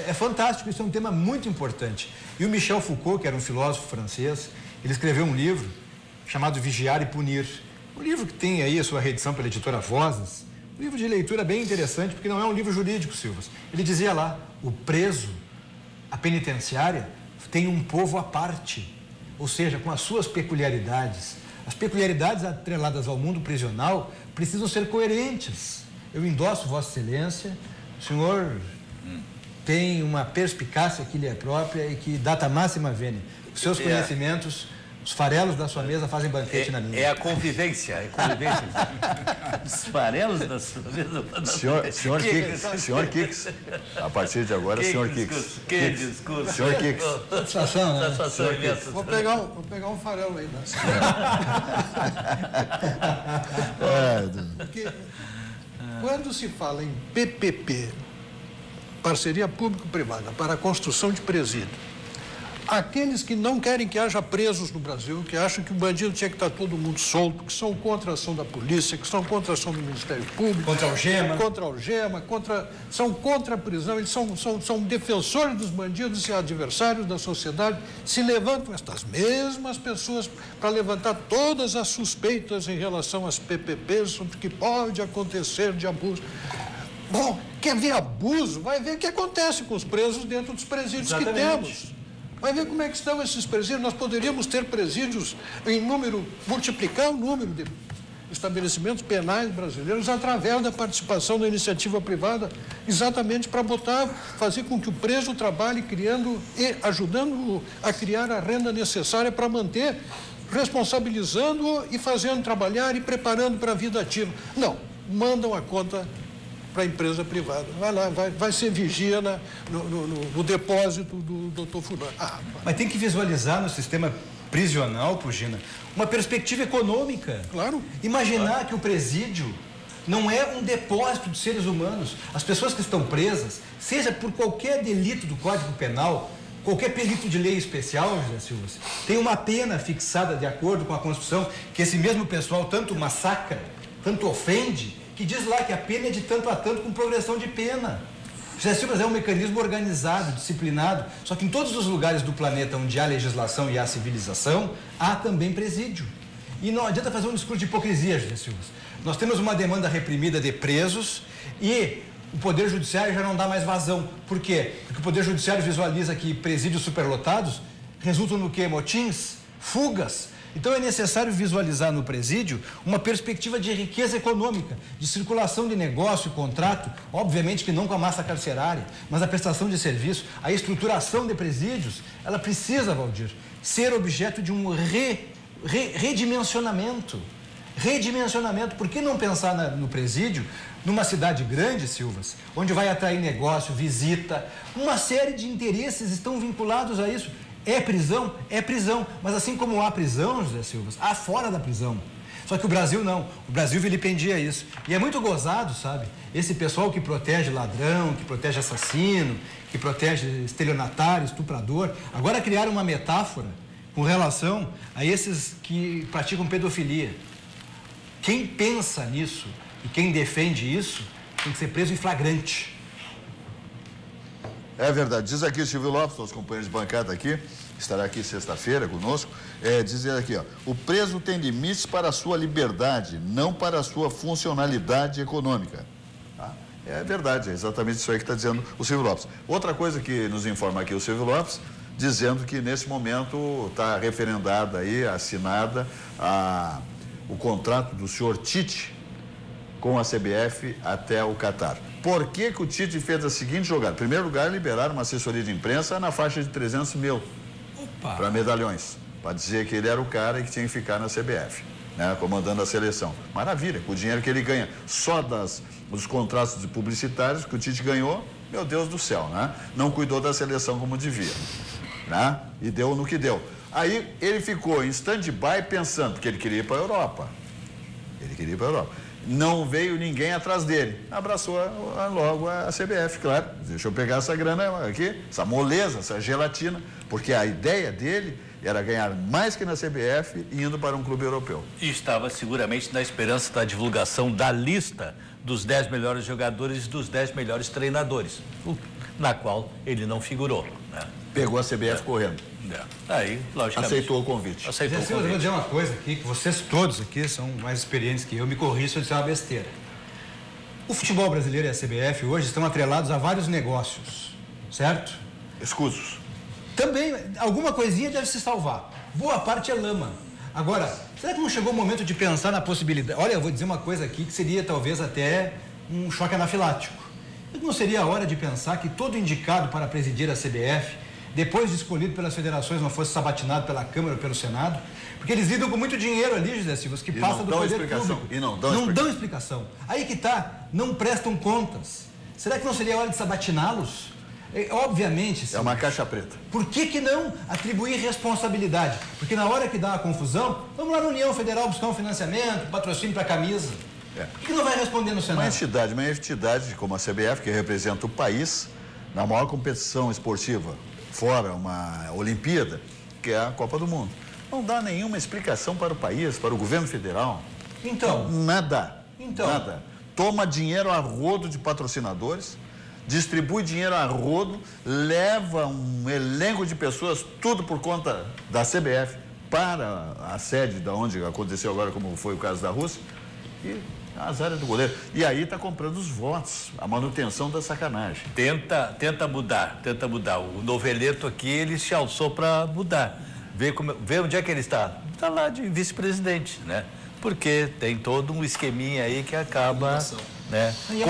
É fantástico, isso é um tema muito importante. E o Michel Foucault, que era um filósofo francês, ele escreveu um livro chamado Vigiar e Punir. Um livro que tem aí a sua reedição pela editora Vozes. Um livro de leitura bem interessante, porque não é um livro jurídico, Silvas. Ele dizia lá, o preso, a penitenciária, tem um povo à parte, ou seja, com as suas peculiaridades. As peculiaridades atreladas ao mundo prisional precisam ser coerentes. Eu endosso Vossa Excelência, o senhor tem uma perspicácia que lhe é própria e que data máxima vênia. Os seus conhecimentos, os farelos da sua mesa fazem banquete na minha. É a convivência, Os farelos da sua mesa. Senhor Kix. A partir de agora, senhor Kix. Que discurso. Senhor Kix. Satisfação, né? Satisfação imensa. Vou pegar um farelo aí. Porque quando se fala em PPP, parceria público-privada, para a construção de presídio, aqueles que não querem que haja presos no Brasil, que acham que o bandido tinha que estar todo mundo solto, que são contra a ação da polícia, que são contra a ação do Ministério Público. Contra a algema. São contra a prisão, eles são defensores dos bandidos e adversários da sociedade. Se levantam estas mesmas pessoas para levantar todas as suspeitas em relação às PPPs, sobre o que pode acontecer de abuso. Bom, quer ver abuso? Vai ver o que acontece com os presos dentro dos presídios que temos. Vai ver como é que estão esses presídios. Nós poderíamos ter presídios em número, multiplicar o número de estabelecimentos penais brasileiros através da participação da iniciativa privada, exatamente para fazer com que o preso trabalhe criando e ajudando a criar a renda necessária para manter, responsabilizando-o e fazendo trabalhar e preparando para a vida ativa. Não, mandam a conta para a empresa privada. Vai lá, vai ser vigia no depósito do doutor fulano. Mas tem que visualizar no sistema prisional, Pugina, uma perspectiva econômica. Claro. Imaginar que o presídio não é um depósito de seres humanos. As pessoas que estão presas, seja por qualquer delito do Código Penal, qualquer pelito de lei especial, José Silva, tem uma pena fixada de acordo com a Constituição, que esse mesmo pessoal tanto massacra, tanto ofende, que diz lá que a pena é de tanto a tanto com progressão de pena. José Silva é um mecanismo organizado, disciplinado, só que em todos os lugares do planeta onde há legislação e há civilização, há também presídio. E não adianta fazer um discurso de hipocrisia, José Silva. Nós temos uma demanda reprimida de presos e o Poder Judiciário já não dá mais vazão. Por quê? Porque o Poder Judiciário visualiza que presídios superlotados resultam no quê? Motins, fugas. Então é necessário visualizar no presídio uma perspectiva de riqueza econômica, de circulação de negócio, contrato, obviamente que não com a massa carcerária, mas a prestação de serviço, a estruturação de presídios, ela precisa, Valdir, ser objeto de um redimensionamento. Redimensionamento. Por que não pensar no presídio, numa cidade grande, Silvas, onde vai atrair negócio, visita, uma série de interesses estão vinculados a isso. É prisão? É prisão. Mas assim como há prisão, José Silva, há fora da prisão. Só que o Brasil não. O Brasil vilipendia isso. E é muito gozado, sabe? Esse pessoal que protege ladrão, que protege assassino, que protege estelionatário, estuprador. Agora criaram uma metáfora com relação a esses que praticam pedofilia. Quem pensa nisso e quem defende isso tem que ser preso em flagrante. É verdade. Diz aqui o Silvio Lopes, nosso companheiro de bancada aqui, estará aqui sexta-feira conosco, dizer aqui, ó, o preso tem limites para a sua liberdade, não para a sua funcionalidade econômica. Tá? É verdade, é exatamente isso aí que está dizendo o Silvio Lopes. Outra coisa que nos informa aqui o Silvio Lopes dizendo que nesse momento está referendada aí, assinada o contrato do senhor Tite com a CBF até o Catar. Por que que o Tite fez a seguinte jogada? Em primeiro lugar, liberaram uma assessoria de imprensa na faixa de 300 mil para medalhões, para dizer que ele era o cara que tinha que ficar na CBF, né, comandando a seleção. Maravilha, com o dinheiro que ele ganha só dos contratos de publicitários que o Tite ganhou, meu Deus do céu, né? Não cuidou da seleção como devia, né? E deu no que deu. Aí ele ficou em stand-by pensando, porque ele queria ir para a Europa. Ele queria ir para a Europa. Não veio ninguém atrás dele. Abraçou logo a CBF, claro. Deixa eu pegar essa grana aqui, essa moleza, essa gelatina, porque a ideia dele era ganhar mais que na CBF e indo para um clube europeu. E estava seguramente na esperança da divulgação da lista dos 10 melhores jogadores e dos 10 melhores treinadores, na qual ele não figurou, né? Pegou a CBF correndo. Aí, logicamente. Aceitou o convite. Eu vou dizer uma coisa aqui, que vocês todos aqui são mais experientes que eu, me corrija se eu disser uma besteira. O futebol brasileiro e a CBF hoje estão atrelados a vários negócios, certo? Escusos. Também, alguma coisinha deve se salvar. Boa parte é lama. Agora, será que não chegou o momento de pensar na possibilidade? Olha, eu vou dizer uma coisa aqui que seria talvez até um choque anafilático. Não seria a hora de pensar que todo indicado para presidir a CBF, depois de escolhido pelas federações, não fosse sabatinado pela Câmara ou pelo Senado? Porque eles lidam com muito dinheiro ali, José Silva, que passa do poder público. E não dão explicação. Aí que tá, não prestam contas. Será que não seria a hora de sabatiná-los? Obviamente, sim. É uma caixa preta. Por que não atribuir responsabilidade? Porque na hora que dá a confusão, vamos lá na União Federal buscar um financiamento, patrocínio para a camisa. Por que não vai responder no Senado? Uma entidade como a CBF, que representa o país na maior competição esportiva, fora uma Olimpíada, que é a Copa do Mundo. Não dá nenhuma explicação para o país, para o governo federal. Então. Nada. Toma dinheiro a rodo de patrocinadores, distribui dinheiro a rodo, leva um elenco de pessoas, tudo por conta da CBF, para a sede da onde aconteceu agora, como foi o caso da Rússia, e azar do goleiro. E aí está comprando os votos, a manutenção da sacanagem. Tenta mudar. O noveleto aqui, ele se alçou para mudar. Vê onde é que ele está. Está lá de vice-presidente, né? Porque tem todo um esqueminha aí que acaba... né? E é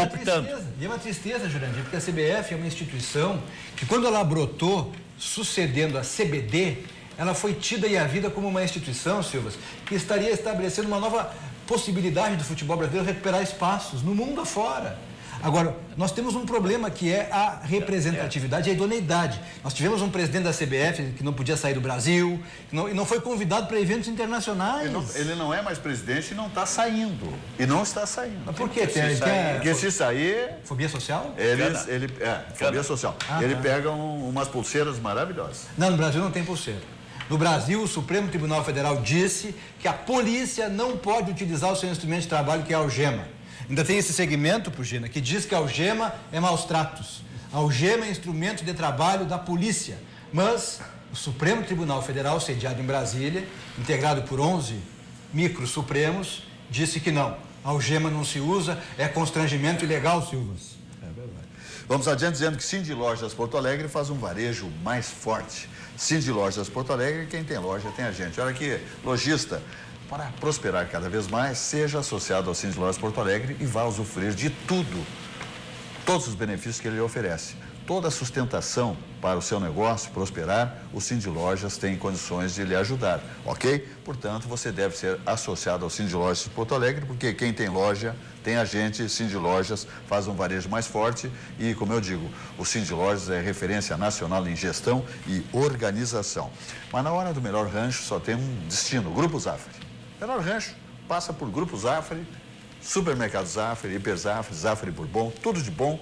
uma tristeza, Jurandir, porque a CBF é uma instituição que, quando ela brotou, sucedendo a CBD, ela foi tida e a vida como uma instituição, Silvas, que estaria estabelecendo uma nova possibilidade do futebol brasileiro recuperar espaços no mundo afora. Agora, nós temos um problema que é a representatividade e a idoneidade. Nós tivemos um presidente da CBF que não podia sair do Brasil e não foi convidado para eventos internacionais. Ele não é mais presidente e não está saindo. E não está saindo. Mas por quê? Porque se sair... Fobia social? Fobia social. Ele pega umas pulseiras maravilhosas. Não, no Brasil não tem pulseira. No Brasil, o Supremo Tribunal Federal disse que a polícia não pode utilizar o seu instrumento de trabalho, que é a algema. Ainda tem esse segmento, Pugina, que diz que a algema é maus tratos. A algema é instrumento de trabalho da polícia. Mas o Supremo Tribunal Federal, sediado em Brasília, integrado por 11 micro-supremos, disse que não. A algema não se usa, é constrangimento ilegal, Silvas. É verdade. Vamos adiante dizendo que Cindy Lojas Porto Alegre faz um varejo mais forte. Cindy Lojas Porto Alegre, quem tem loja tem a gente. Olha aqui, lojista, para prosperar cada vez mais, seja associado ao Cindy Lojas Porto Alegre e vá usufruir de tudo, todos os benefícios que ele lhe oferece. Toda a sustentação para o seu negócio prosperar, o Cindy Lojas tem condições de lhe ajudar, ok? Portanto, você deve ser associado ao Cindy Lojas Porto Alegre, porque quem tem loja tem a gente. Cindy Lojas faz um varejo mais forte e, como eu digo, o Cindy Lojas é referência nacional em gestão e organização. Mas na hora do melhor rancho só tem um destino, Grupo Zafari. Melhor rancho passa por Grupo Zafari, Supermercado Zafari, Hiper Zafari, Zafari Bourbon, tudo de bom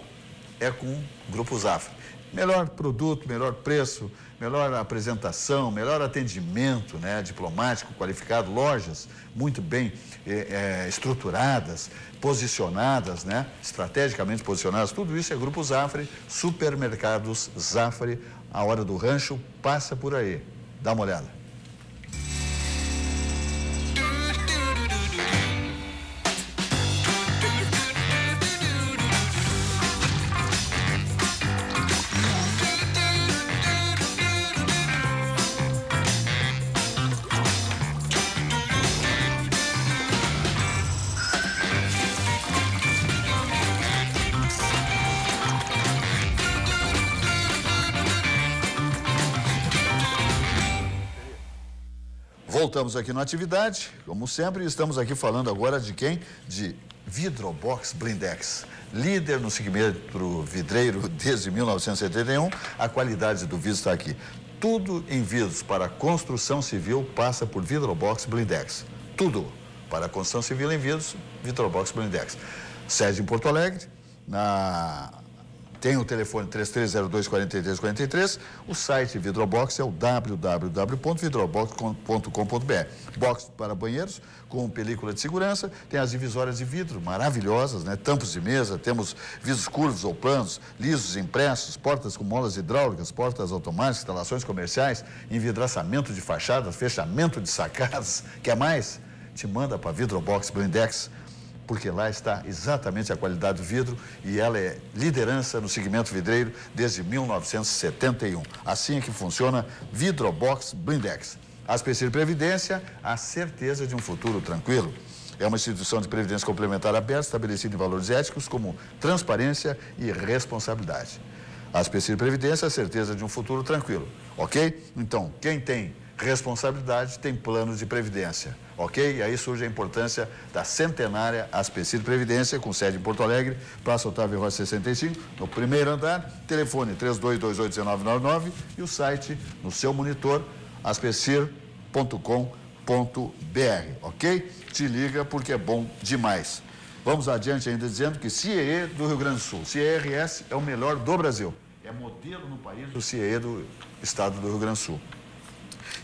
é com Grupo Zafari. Melhor produto, melhor preço, melhor apresentação, melhor atendimento, né, diplomático, qualificado, lojas muito bem estruturadas, posicionadas, né, estrategicamente posicionadas, tudo isso é Grupo Zafari, Supermercados Zafari. A hora do rancho passa por aí. Dá uma olhada. Voltamos aqui na atividade, como sempre, estamos aqui falando agora de quem? De Vidrobox Blindex. Líder no segmento vidreiro desde 1971, a qualidade do vidro está aqui. Tudo em vidros para construção civil passa por Vidrobox Blindex. Tudo para construção civil em vidros, Vidrobox Blindex. Sede em Porto Alegre, tem o telefone 3302-4343, o site Vidrobox é o www.vidrobox.com.br. Box para banheiros com película de segurança, tem as divisórias de vidro maravilhosas, né? Tampos de mesa, temos vidros curvos ou planos, lisos impressos, portas com molas hidráulicas, portas automáticas, instalações comerciais, envidraçamento de fachadas, fechamento de sacadas. Quer mais? Te manda para Vidrobox Blindex, porque lá está exatamente a qualidade do vidro e ela é liderança no segmento vidreiro desde 1971. Assim é que funciona Vidrobox Blindex. A Aspecir Previdência, a certeza de um futuro tranquilo. É uma instituição de previdência complementar aberta, estabelecida em valores éticos como transparência e responsabilidade. A Aspecir Previdência, a certeza de um futuro tranquilo, ok? Então, quem tem responsabilidade tem planos de previdência, ok? E aí surge a importância da centenária Aspecir Previdência, com sede em Porto Alegre, Praça Otávio Rocha 65, no primeiro andar, telefone 3228-1999 e o site no seu monitor, aspecir.com.br, ok? Te liga porque é bom demais. Vamos adiante ainda dizendo que CIEE do Rio Grande do Sul, CIERS é o melhor do Brasil. É modelo no país do CIEE do estado do Rio Grande do Sul.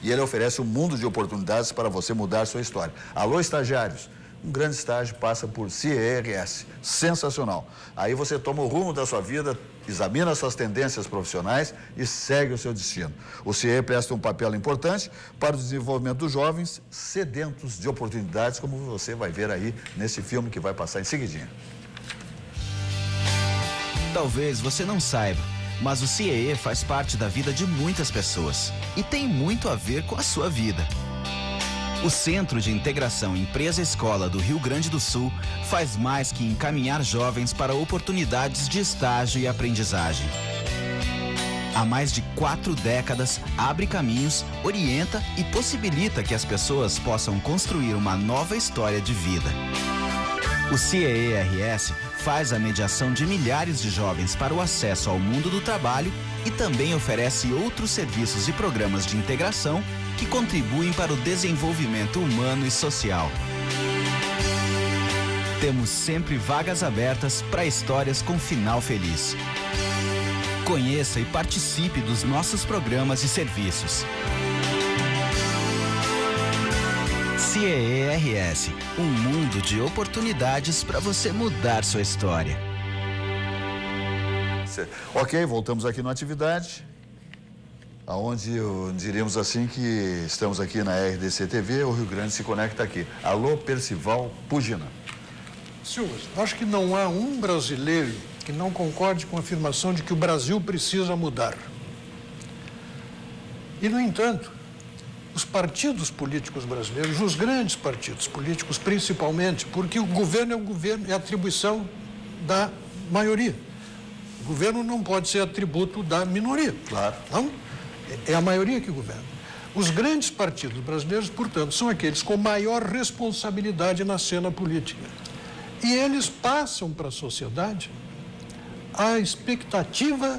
E ele oferece um mundo de oportunidades para você mudar sua história. Alô, estagiários, um grande estágio passa por CIERS, sensacional. Aí você toma o rumo da sua vida, examina suas tendências profissionais e segue o seu destino. O CIE presta um papel importante para o desenvolvimento dos jovens sedentos de oportunidades, como você vai ver aí nesse filme que vai passar em seguidinha. Talvez você não saiba, mas o CIE faz parte da vida de muitas pessoas e tem muito a ver com a sua vida. O Centro de Integração Empresa-Escola do Rio Grande do Sul faz mais que encaminhar jovens para oportunidades de estágio e aprendizagem. Há mais de 4 décadas, abre caminhos, orienta e possibilita que as pessoas possam construir uma nova história de vida. O CIERS faz a mediação de milhares de jovens para o acesso ao mundo do trabalho e também oferece outros serviços e programas de integração que contribuem para o desenvolvimento humano e social. Temos sempre vagas abertas para histórias com final feliz. Conheça e participe dos nossos programas e serviços. CIERS, um mundo de oportunidades para você mudar sua história. Ok, voltamos aqui na atividade, onde diríamos assim que estamos aqui na RDC TV, o Rio Grande se conecta aqui. Alô, Percival Pugina. Silvas, acho que não há um brasileiro que não concorde com a afirmação de que o Brasil precisa mudar. E, no entanto, os partidos políticos brasileiros, os grandes partidos políticos principalmente, porque o governo é atribuição da maioria. O governo não pode ser atributo da minoria. Claro. Não? É a maioria que governa. Os grandes partidos brasileiros, portanto, são aqueles com maior responsabilidade na cena política. E eles passam para a sociedade a expectativa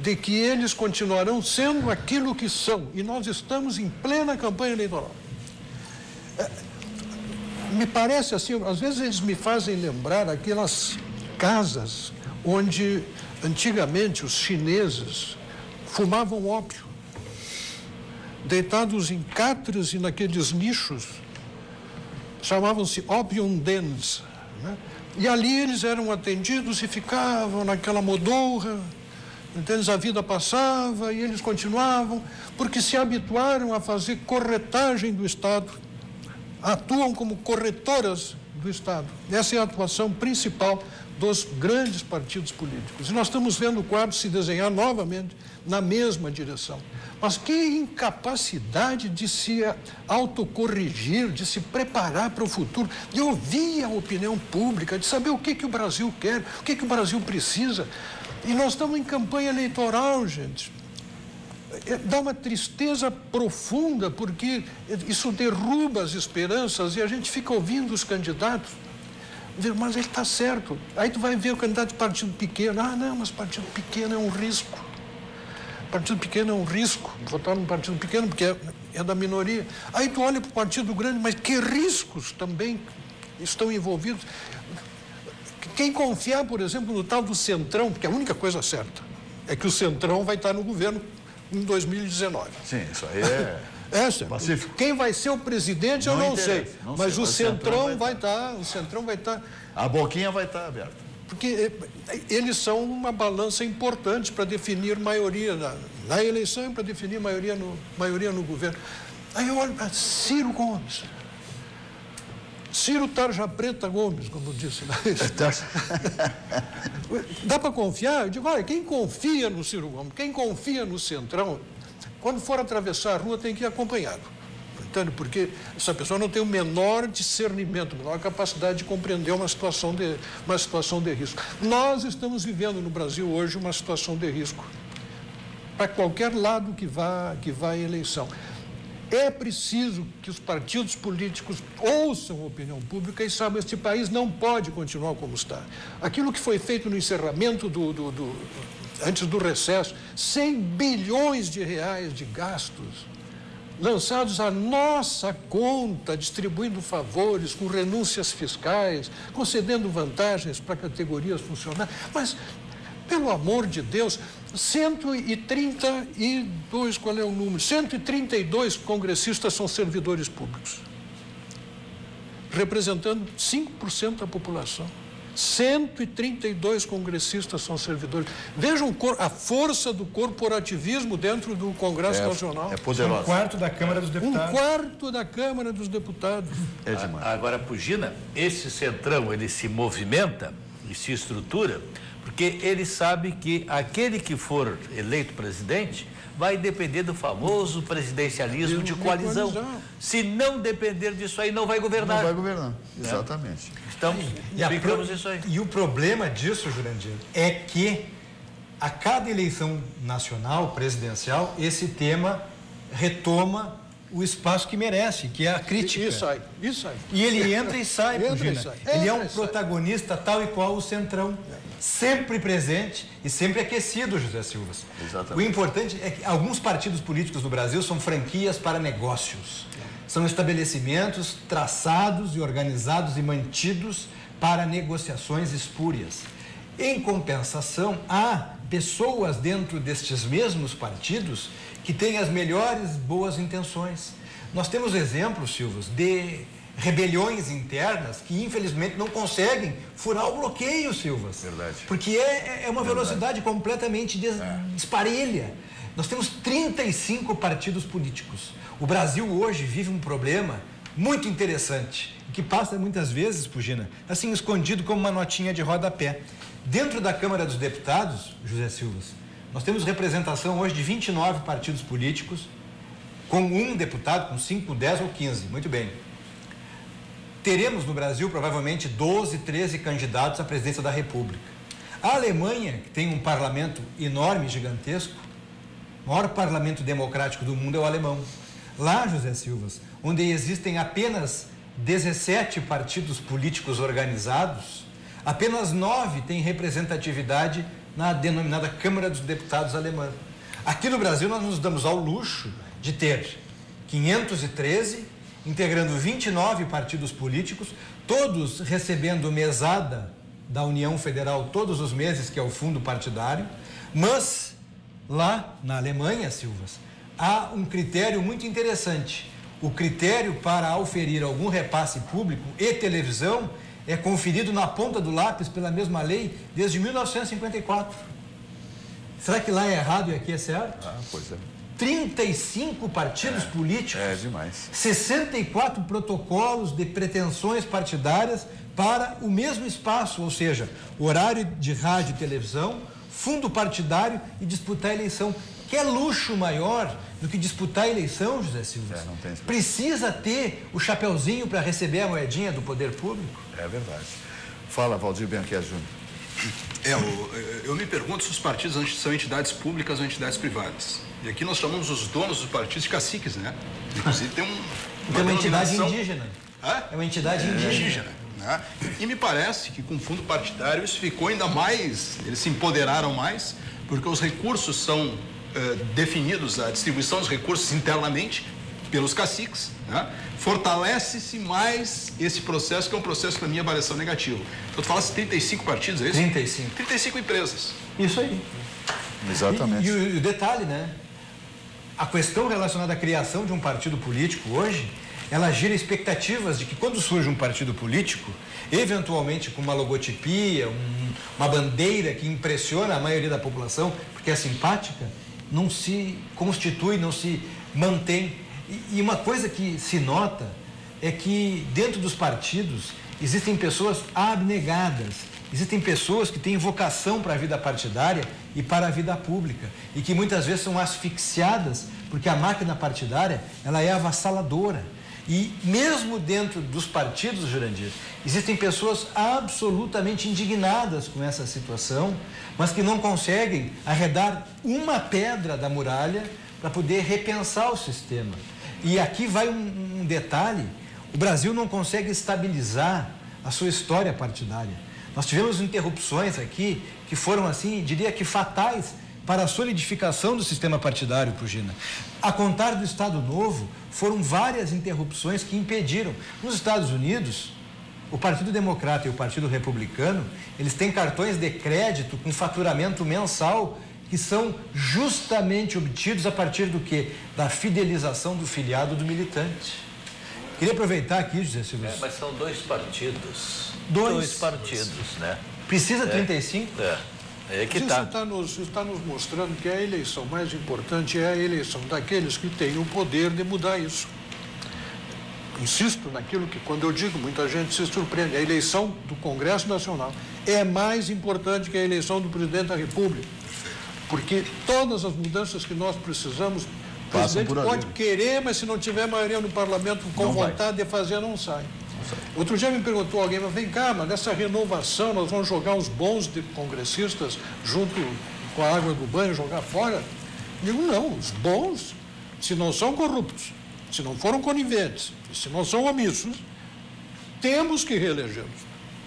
de que eles continuarão sendo aquilo que são. E nós estamos em plena campanha eleitoral. Me parece assim, às vezes eles me fazem lembrar aquelas casas onde antigamente os chineses fumavam ópio, deitados em catres e naqueles nichos, chamavam-se opium dens, né? E ali eles eram atendidos e ficavam naquela modorra. Então, a vida passava e eles continuavam, porque se habituaram a fazer corretagem do Estado, atuam como corretoras do Estado. Essa é a atuação principal dos grandes partidos políticos. E nós estamos vendo o quadro se desenhar novamente na mesma direção. Mas que incapacidade de se autocorrigir, de se preparar para o futuro, de ouvir a opinião pública, de saber o que o Brasil quer, o que o Brasil precisa. E nós estamos em campanha eleitoral, gente. dá uma tristeza profunda, porque isso derruba as esperanças e a gente fica ouvindo os candidatos. Mas ele está certo. Aí tu vai ver o candidato de partido pequeno. Ah, não, mas partido pequeno é um risco. Partido pequeno é um risco. Votar num partido pequeno porque é da minoria. Aí tu olha para o partido grande, mas que riscos também estão envolvidos. Quem confiar, por exemplo, no tal do Centrão, porque a única coisa certa é que o Centrão vai estar no governo em 2019. Sim, isso aí é... Pacífico. Quem vai ser o presidente eu não sei, mas o Centrão vai estar, o Centrão vai estar. A boquinha vai estar aberta. Porque eles são uma balança importante para definir maioria na eleição e para definir maioria no governo. Aí eu olho para Ciro Gomes. Ciro Tarja Preta Gomes, como disse. Dá para confiar? Eu digo, olha, quem confia no Ciro Gomes, quem confia no Centrão, quando for atravessar a rua tem que ir acompanhado. Entende? Porque essa pessoa não tem o menor discernimento, a menor capacidade de compreender uma situação de risco. Nós estamos vivendo no Brasil hoje uma situação de risco. Para qualquer lado que vá à eleição. É preciso que os partidos políticos ouçam a opinião pública e saibam que este país não pode continuar como está. Aquilo que foi feito no encerramento antes do recesso, 100 bilhões de reais de gastos lançados à nossa conta, distribuindo favores, com renúncias fiscais, concedendo vantagens para categorias funcionárias. Mas, pelo amor de Deus, 132, qual é o número? 132 congressistas são servidores públicos, representando 5% da população. 132 congressistas são servidores. Vejam a força do corporativismo dentro do Congresso Nacional. É poderosa. Um quarto da Câmara dos Deputados. Um quarto da Câmara dos Deputados. É demais. Agora, Pugina, esse Centrão, ele se movimenta e se estrutura porque ele sabe que aquele que for eleito presidente vai depender do famoso presidencialismo de coalizão. Se não depender disso aí, não vai governar. Não vai governar, exatamente. Então, explicamos isso aí. E o problema disso, Jurandir, é que a cada eleição nacional, presidencial, esse tema retoma o espaço que merece, que é a crítica. Isso aí. E ele entra e sai, Pugina. Ele é um protagonista tal e qual o Centrão. Sempre presente e sempre aquecido, José Silva. Exatamente. O importante é que alguns partidos políticos no Brasil são franquias para negócios. São estabelecimentos traçados e organizados e mantidos para negociações espúrias. Em compensação, há pessoas dentro destes mesmos partidos que têm as melhores boas intenções. Nós temos exemplos, Silvas, de rebeliões internas que infelizmente não conseguem furar o bloqueio, Silvas. Verdade. Porque é uma velocidade completamente disparelha. Nós temos 35 partidos políticos. O Brasil hoje vive um problema muito interessante, que passa muitas vezes, Pugina, assim escondido como uma notinha de rodapé. Dentro da Câmara dos Deputados, José Silva, nós temos representação hoje de 29 partidos políticos, com um deputado, com 5, 10 ou 15. Muito bem. Teremos no Brasil provavelmente 12, 13 candidatos à presidência da República. A Alemanha, que tem um parlamento enorme, gigantesco, o maior parlamento democrático do mundo é o alemão. Lá, José Silva, onde existem apenas 17 partidos políticos organizados, apenas 9 têm representatividade na denominada Câmara dos Deputados alemã. Aqui no Brasil nós nos damos ao luxo de ter 513, integrando 29 partidos políticos, todos recebendo mesada da União Federal todos os meses, que é o fundo partidário, mas lá na Alemanha, Silvas, há um critério muito interessante. O critério para auferir algum repasse público e televisão é conferido na ponta do lápis pela mesma lei desde 1954. Será que lá é errado e aqui é certo? Ah, pois é. 35 partidos políticos. É demais. 64 protocolos de pretensões partidárias para o mesmo espaço, ou seja, horário de rádio e televisão, fundo partidário e disputar a eleição. Que luxo maior do que disputar a eleição, José Silva? Não tem. Precisa ter o chapeuzinho para receber a moedinha do poder público? É verdade. Fala, Valdir Biancheri Júnior. Eu me pergunto se os partidos são entidades públicas ou entidades privadas. E aqui nós chamamos os donos dos partidos de caciques, né? Inclusive tem uma entidade indígena. É uma entidade indígena. Né? E me parece que com o fundo partidário isso ficou ainda mais, eles se empoderaram mais, porque os recursos são definidos, a distribuição dos recursos internamente pelos caciques, né? Fortalece-se mais esse processo, que é um processo, na minha avaliação, negativo. Então, tu falasse 35 partidos, é isso? 35. 35 empresas. Isso aí. Exatamente. E o detalhe, né? A questão relacionada à criação de um partido político hoje, ela gira expectativas de que quando surge um partido político, eventualmente com uma logotipia, uma bandeira que impressiona a maioria da população, porque é simpática, não se constitui, não se mantém. E uma coisa que se nota é que dentro dos partidos existem pessoas abnegadas, existem pessoas que têm vocação para a vida partidária e para a vida pública e que muitas vezes são asfixiadas porque a máquina partidária ela é avassaladora. E mesmo dentro dos partidos, Jurandir, existem pessoas absolutamente indignadas com essa situação, mas que não conseguem arredar uma pedra da muralha para poder repensar o sistema. E aqui vai um detalhe: o Brasil não consegue estabilizar a sua história partidária. Nós tivemos interrupções aqui que foram, assim, diria que fatais para a solidificação do sistema partidário, Pugina. A contar do Estado Novo, foram várias interrupções que impediram. Nos Estados Unidos, o Partido Democrata e o Partido Republicano, eles têm cartões de crédito com faturamento mensal que são justamente obtidos a partir do quê? Da fidelização do filiado do militante. Queria aproveitar aqui, José Silvio. Mas são dois partidos. Dois partidos, né? Precisa 35? É que está. Isso está nos mostrando que a eleição mais importante é a eleição daqueles que têm o poder de mudar isso. Insisto naquilo que, quando eu digo, muita gente se surpreende. A eleição do Congresso Nacional é mais importante que a eleição do Presidente da República. Porque todas as mudanças que nós precisamos, o presidente pode querer, mas se não tiver maioria no parlamento com vontade de fazer, não sai. Outro dia me perguntou alguém, mas vem cá, mas nessa renovação nós vamos jogar os bons congressistas junto com a água do banho, jogar fora? Digo, não, os bons, se não são corruptos, se não foram coniventes, se não são omissos, temos que reelegê-los.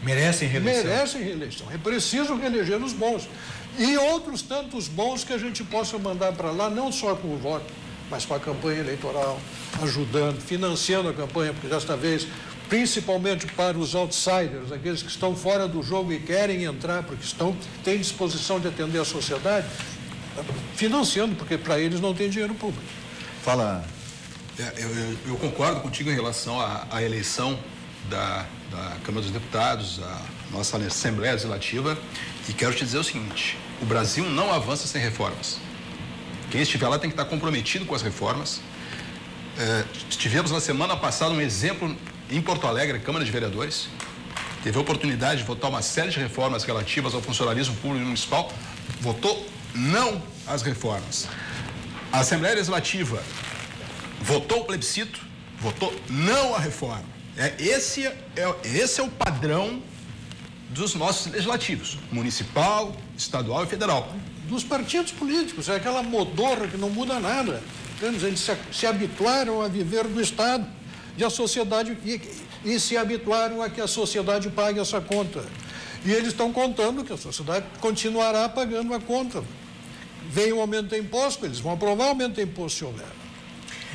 Merecem reeleição. Merecem reeleição. É preciso reeleger os bons. E outros tantos bons que a gente possa mandar para lá, não só com o voto, mas com a campanha eleitoral, ajudando, financiando a campanha, porque desta vez, principalmente para os outsiders, aqueles que estão fora do jogo e querem entrar, porque têm disposição de atender a sociedade, financiando, porque para eles não tem dinheiro público. Fala. Eu concordo contigo em relação à eleição da Câmara dos Deputados, a nossa Assembleia Legislativa, e quero te dizer o seguinte: o Brasil não avança sem reformas. Quem estiver lá tem que estar comprometido com as reformas. Tivemos na semana passada um exemplo em Porto Alegre, a Câmara de Vereadores teve a oportunidade de votar uma série de reformas relativas ao funcionalismo público municipal, votou não às reformas. A Assembleia Legislativa votou o plebiscito, votou não à reforma. Esse é o padrão dos nossos legislativos, municipal, estadual e federal. Dos partidos políticos, é aquela modorra que não muda nada. Eles se habituaram a viver do Estado e a sociedade, e se habituaram a que a sociedade pague essa conta. E eles estão contando que a sociedade continuará pagando a conta. Vem o aumento de imposto, eles vão aprovar o aumento de imposto se houver.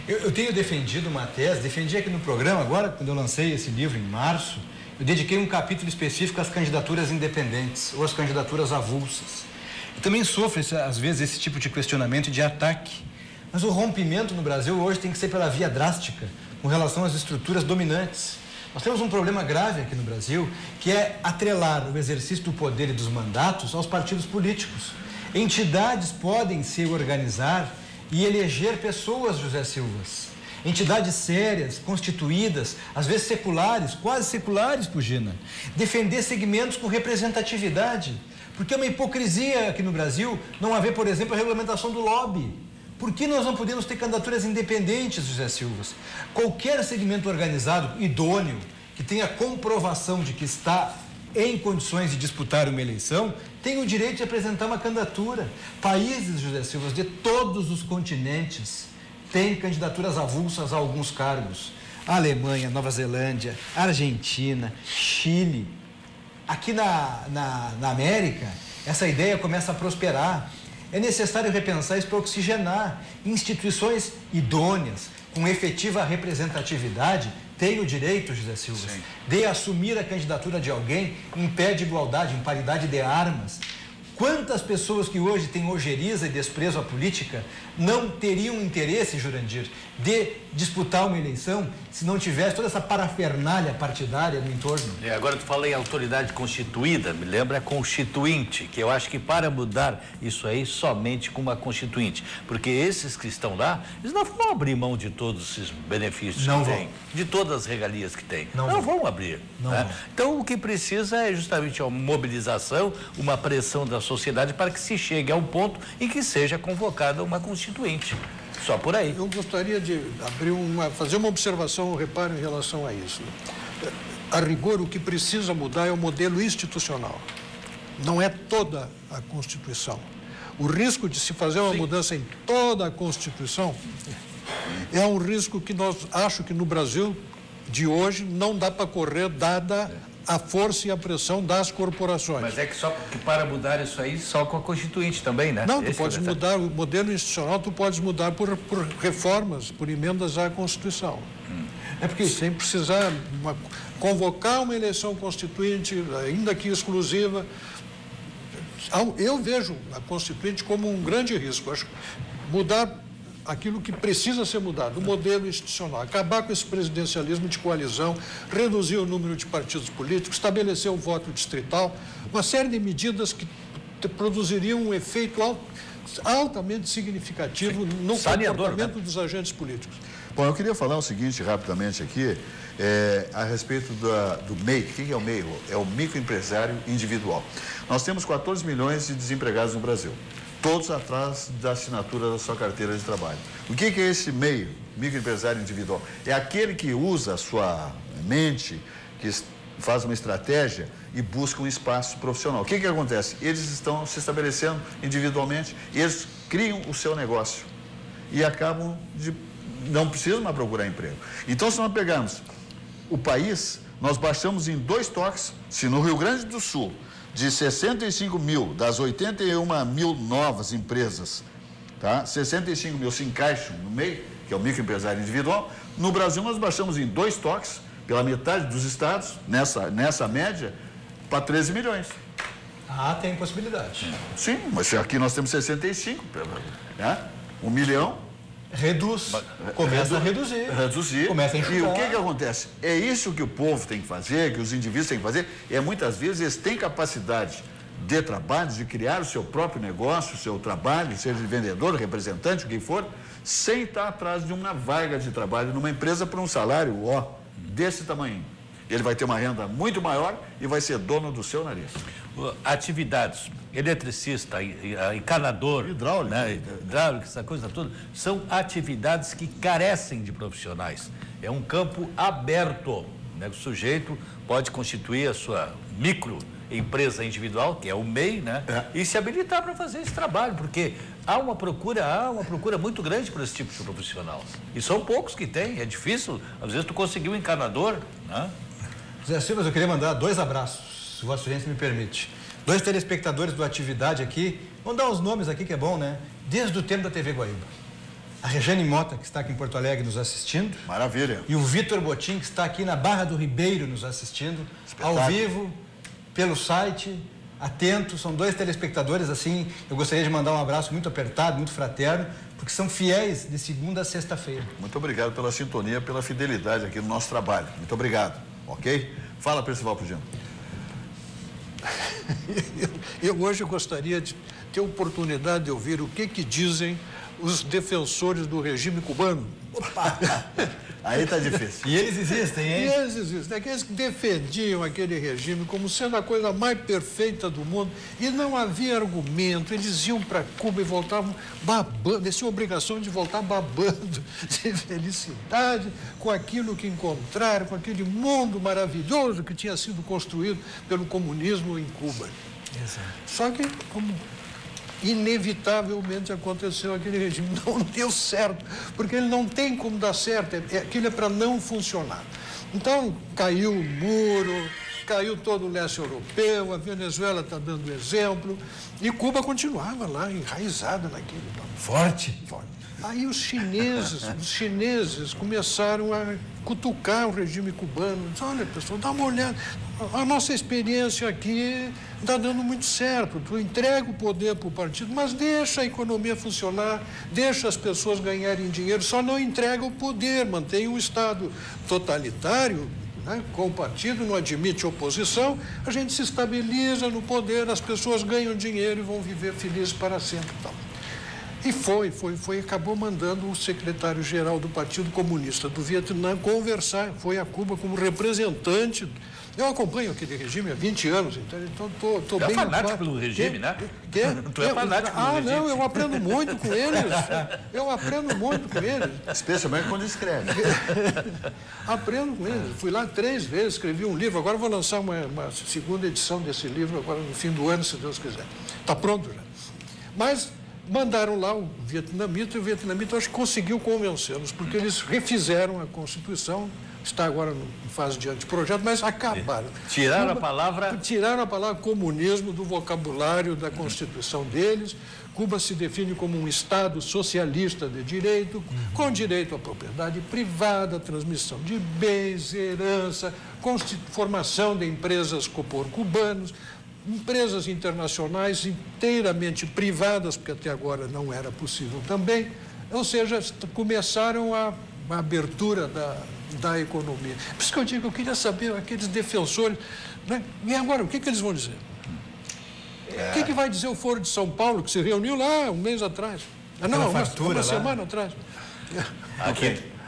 Eu tenho defendido uma tese, defendi aqui no programa, agora, quando eu lancei esse livro em março, eu dediquei um capítulo específico às candidaturas independentes ou às candidaturas avulsas. Eu também sofro, às vezes, esse tipo de questionamento e de ataque. Mas o rompimento no Brasil hoje tem que ser pela via drástica, com relação às estruturas dominantes. Nós temos um problema grave aqui no Brasil, que é atrelar o exercício do poder e dos mandatos aos partidos políticos. Entidades podem se organizar e eleger pessoas, José Silvas. Entidades sérias, constituídas, às vezes seculares, quase seculares, Pugina. Defender segmentos com representatividade. Porque é uma hipocrisia aqui no Brasil não haver, por exemplo, a regulamentação do lobby. Por que nós não podemos ter candidaturas independentes, José Silvas? Qualquer segmento organizado, idôneo, que tenha comprovação de que está em condições de disputar uma eleição, têm o direito de apresentar uma candidatura. Países, José Silva, de todos os continentes têm candidaturas avulsas a alguns cargos. A Alemanha, Nova Zelândia, Argentina, Chile. Aqui na América, essa ideia começa a prosperar. É necessário repensar isso para oxigenar. Instituições idôneas, com efetiva representatividade, têm o direito, José Silva, de assumir a candidatura de alguém em pé de igualdade, em paridade de armas. Quantas pessoas que hoje têm ojeriza e desprezo à política não teriam interesse, Jurandir, de disputar uma eleição se não tivesse toda essa parafernália partidária no entorno? Agora tu fala em autoridade constituída, me lembra a constituinte, que eu acho que para mudar isso aí somente com uma constituinte, porque esses que estão lá, eles não vão abrir mão de todos esses benefícios que têm, de todas as regalias que têm, não vão abrir. Né? Então o que precisa é justamente uma mobilização, uma pressão da sociedade para que se chegue a um ponto em que seja convocada uma constituinte. Só por aí. Eu gostaria de fazer uma observação, um reparo em relação a isso. A rigor, o que precisa mudar é o modelo institucional. Não é toda a Constituição. O risco de se fazer uma mudança em toda a Constituição é um risco que acho que no Brasil de hoje não dá para correr, dada a força e a pressão das corporações. Mas é que só que para mudar isso aí, só com a Constituinte também, né? Não, tu podes mudar o modelo institucional, tu podes mudar por reformas, por emendas à Constituição. É porque sem precisar convocar uma eleição constituinte, ainda que exclusiva. Eu vejo a Constituinte como um grande risco. Acho mudar aquilo que precisa ser mudado, o modelo institucional, acabar com esse presidencialismo de coalizão, reduzir o número de partidos políticos, estabelecer o voto distrital, uma série de medidas que produziriam um efeito altamente significativo no comportamento, né, dos agentes políticos. Bom, eu queria falar o seguinte rapidamente aqui, a respeito do MEI. O que é o MEI? É o microempresário individual. Nós temos 14 milhões de desempregados no Brasil, todos atrás da assinatura da sua carteira de trabalho. O que é esse MEI, microempresário individual? É aquele que usa a sua mente, que faz uma estratégia e busca um espaço profissional. O que acontece? Eles estão se estabelecendo individualmente, eles criam o seu negócio e acabam não precisam mais procurar emprego. Então, se nós pegarmos o país, nós baixamos em 2 toques, se no Rio Grande do Sul, de 65 mil das 81 mil novas empresas, tá? 65 mil se encaixam no MEI, que é o microempresário individual. No Brasil, nós baixamos em 2 toques, pela metade dos estados, nessa média, para 13 milhões. Ah, tem possibilidade. Sim, mas aqui nós temos 65, né? 1 milhão. Começa a reduzir. Começa a enxugar. E o que acontece? É isso que o povo tem que fazer, que os indivíduos têm que fazer, muitas vezes eles têm capacidade de trabalho, de criar o seu próprio negócio, o seu trabalho, seja de vendedor, representante, o que for, sem estar atrás de uma vaga de trabalho numa empresa por um salário, desse tamanho. Ele vai ter uma renda muito maior e vai ser dono do seu nariz. Atividades, eletricista, encanador, hidráulico, né? Hidráulico, essa coisa toda, são atividades que carecem de profissionais. É um campo aberto, né? O sujeito pode constituir a sua microempresa individual, que é o MEI, né? E se habilitar para fazer esse trabalho, porque há uma procura muito grande por esse tipo de profissional. E são poucos que tem, é difícil, às vezes tu conseguir um encanador, né? Zé Silva, eu queria mandar 2 abraços, se Vossa Excelência me permite. 2 telespectadores do Atividade aqui, vamos dar os nomes aqui que é bom, né? Desde o tempo da TV Guaíba. A Rejane Mota, que está aqui em Porto Alegre nos assistindo. Maravilha. E o Vitor Botim, que está aqui na Barra do Ribeiro nos assistindo. Ao vivo, pelo site, atento. São 2 telespectadores, assim, eu gostaria de mandar um abraço muito apertado, muito fraterno, porque são fiéis de segunda a sexta-feira. Muito obrigado pela sintonia, pela fidelidade aqui no nosso trabalho. Muito obrigado, ok? Fala, Percival Pugiano. Eu hoje gostaria de ter oportunidade de ouvir o que dizem os defensores do regime cubano. Opa! Aí tá difícil. E eles existem, hein? E eles existem, aqueles que defendiam aquele regime como sendo a coisa mais perfeita do mundo, e não havia argumento, eles iam para Cuba e voltavam babando, eles tinham obrigação de voltar babando de felicidade com aquilo que encontraram, com aquele mundo maravilhoso que tinha sido construído pelo comunismo em Cuba. Exato. Só que, como inevitavelmente aconteceu, aquele regime não deu certo, porque ele não tem como dar certo, aquilo é para não funcionar. Então, caiu o muro, caiu todo o leste europeu, a Venezuela está dando exemplo, e Cuba continuava lá, enraizada naquilo. Forte. Aí os chineses começaram a cutucar o regime cubano. Diz, olha, pessoal, dá uma olhada. A nossa experiência aqui está dando muito certo. Tu entrega o poder para o partido, mas deixa a economia funcionar, deixa as pessoas ganharem dinheiro, só não entrega o poder, mantém um Estado totalitário, né, com o partido, não admite oposição, a gente se estabiliza no poder, as pessoas ganham dinheiro e vão viver felizes para sempre. Então, e acabou mandando o secretário-geral do Partido Comunista do Vietnã conversar, foi a Cuba como representante. Eu acompanho aquele regime há 20 anos, então estou bem... Tu é fanático pelo regime, né? Tu é fanático pelo regime. Não, eu aprendo muito com eles. Especialmente quando escreve. Aprendo com eles. Fui lá 3 vezes, escrevi um livro, agora vou lançar uma segunda edição desse livro, agora no fim do ano, se Deus quiser. Está pronto já. Mas mandaram lá o vietnamita, e o vietnamita acho que conseguiu convencê-los, porque eles refizeram a Constituição, está agora em fase de anteprojeto, mas acabaram. Tiraram a palavra comunismo do vocabulário da Constituição deles. Cuba se define como um Estado socialista de direito, com direito à propriedade privada, transmissão de bens, herança, formação de empresas cubanas, empresas internacionais inteiramente privadas, porque até agora não era possível também, ou seja, começaram a abertura da economia. Por isso que eu digo, eu queria saber, aqueles defensores, né? E agora, o que eles vão dizer? O que vai dizer o Foro de São Paulo, que se reuniu lá um mês atrás? Uma semana atrás.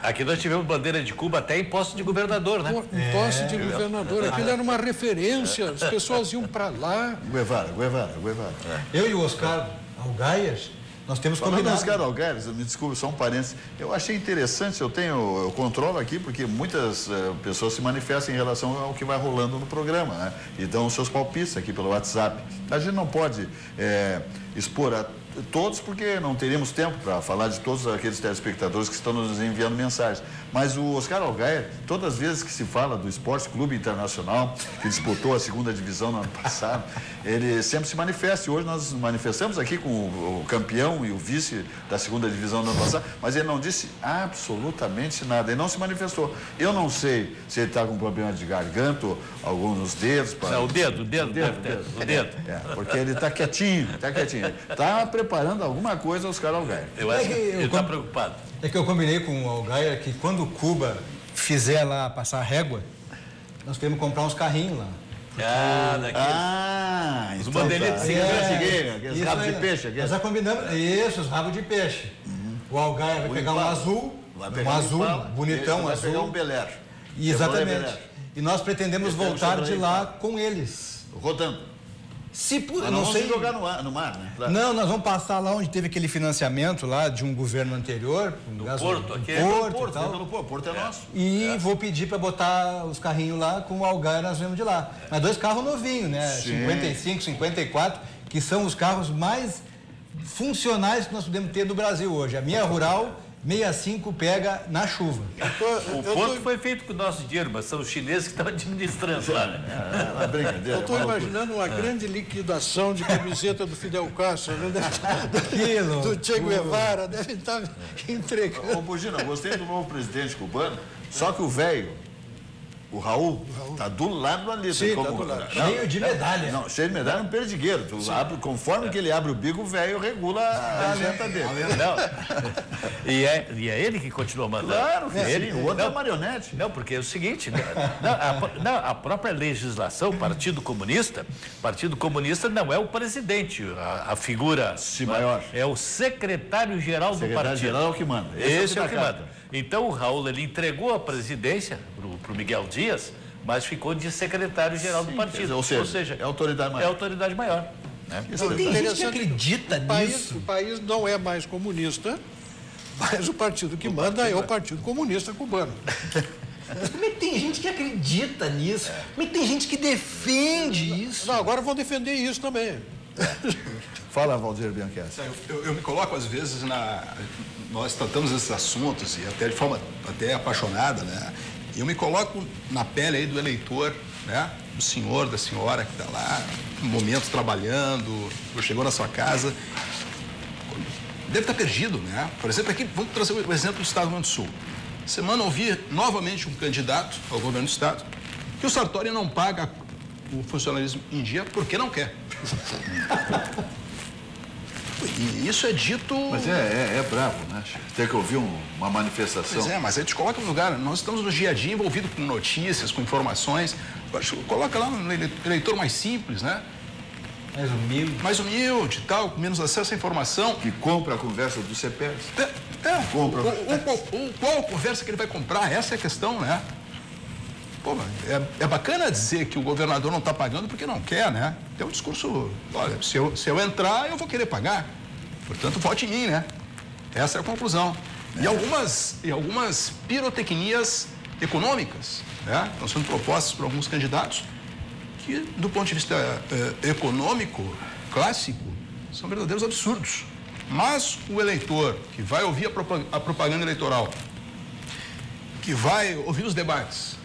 Aqui nós tivemos bandeira de Cuba até em posse de governador, né? Em posse de governador. Aquilo era uma referência, as pessoas iam para lá. Guevara. Eu e o Oscar Algaier, nós temos combinado. Oscar Algaier, me desculpe, só um parênteses. Eu achei interessante, eu controlo aqui, porque muitas pessoas se manifestam em relação ao que vai rolando no programa, né? E dão os seus palpites aqui pelo WhatsApp. A gente não pode expor a todos, porque não teríamos tempo para falar de todos aqueles telespectadores que estão nos enviando mensagens. Mas o Oscar Algaier, todas as vezes que se fala do Esporte Clube Internacional, que disputou a 2ª divisão no ano passado, ele sempre se manifesta. E hoje nós manifestamos aqui com o campeão e o vice da 2ª divisão no ano passado, mas ele não disse absolutamente nada, ele não se manifestou. Eu não sei se ele está com problema de garganta, alguns dos dedos. Não, o dedo deve ter. O dedo. Porque ele está quietinho. Está preparando alguma coisa, Oscar Algaier. Eu acho que ele está preocupado. É que eu combinei com o Algaier que quando Cuba fizer lá passar a régua, nós temos que comprar uns carrinhos lá. Os então bandeiretes aqueles rabos de peixe. Nós já combinamos, isso, os rabos de peixe. O Algaier vai pegar um azul, bonitão, vai azul. pegar um Bel Air. Exatamente. E nós pretendemos voltar de lá com eles. Rodando. Não sei jogar no mar, né? Claro. Não, nós vamos passar lá onde teve aquele financiamento lá de um governo anterior. Porto, aqui Porto é nosso. E vou pedir para botar os carrinhos lá com o Algaier, nós vemos de lá. Mas 2 carros novinhos, né? Sim. 55, 54, que são os carros mais funcionais que nós podemos ter no Brasil hoje. A minha Rural 65 pega na chuva. O ponto foi feito com o nosso dinheiro, mas são os chineses que estão administrando lá, né? Eu estou imaginando uma grande liquidação de camiseta do Fidel Castro, né? Do Che Guevara, deve estar entregando. Bugino, eu gostei do novo presidente cubano, só que o velho O Raul está do lado ali. Sim, tá do lado. Cheio de medalha. Não, cheio de medalha, um perdigueiro. Conforme que ele abre o bico, o velho regula a lenta dele. Não. E é ele que continua mandando. Claro, o outro é marionete. Não, porque é o seguinte, a própria legislação, Partido Comunista não é o presidente, a figura maior. é o secretário-geral do partido. Secretário-geral é o que manda. Esse é o que manda. Então o Raul, ele entregou a presidência para o Miguel Dias, mas ficou de secretário-geral do partido. Ou seja, é a autoridade maior. É a autoridade maior. Né? Tem gente que acredita nisso. O país não é mais comunista, mas o partido que manda é o Partido Comunista Cubano. Mas como é que tem gente que acredita nisso? Como é que tem gente que defende isso? Não, agora vão defender isso também. Fala, Valdir Bianchessi. Eu me coloco, às vezes, nós tratamos esses assuntos, e até de forma até apaixonada, né? E eu me coloco na pele aí do eleitor, né? Do senhor, da senhora que está lá, um momento trabalhando, chegou na sua casa, deve estar perdido, né? Por exemplo, aqui, vamos trazer o exemplo do Estado do Rio Grande do Sul. Semana ouvi novamente um candidato ao governo do Estado que o Sartori não paga o funcionalismo em dia porque não quer. E isso é dito... Mas é bravo, né? Tem que ouvir uma manifestação. Pois é, mas a gente coloca no lugar. Nós estamos no dia a dia envolvidos com notícias, com informações. Coloca lá no eleitor mais simples, né? Mais humilde. Mais humilde, tal, com menos acesso à informação. Que compra a conversa do CPF. Compra. Qual conversa que ele vai comprar? Essa é a questão, né? Pô, é bacana dizer que o governador não está pagando porque não quer, né? Tem um discurso, olha, se eu entrar, eu vou querer pagar. Portanto, vote em mim, né? Essa é a conclusão. E algumas pirotecnias econômicas, né? Estão sendo propostas por alguns candidatos que, do ponto de vista econômico, clássico, são verdadeiros absurdos. Mas o eleitor que vai ouvir a propaganda eleitoral, que vai ouvir os debates,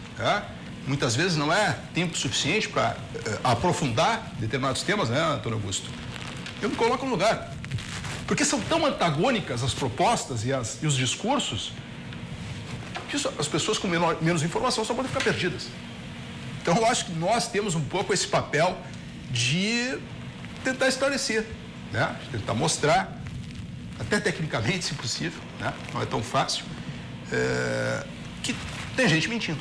muitas vezes não é tempo suficiente para aprofundar determinados temas, né, Antônio Augusto? Eu me coloco no lugar. Porque são tão antagônicas as propostas e os discursos que as pessoas com menos informação só podem ficar perdidas. Então, eu acho que nós temos um pouco esse papel de tentar esclarecer, né? De tentar mostrar, até tecnicamente, se possível, né? Não é tão fácil, que tem gente mentindo.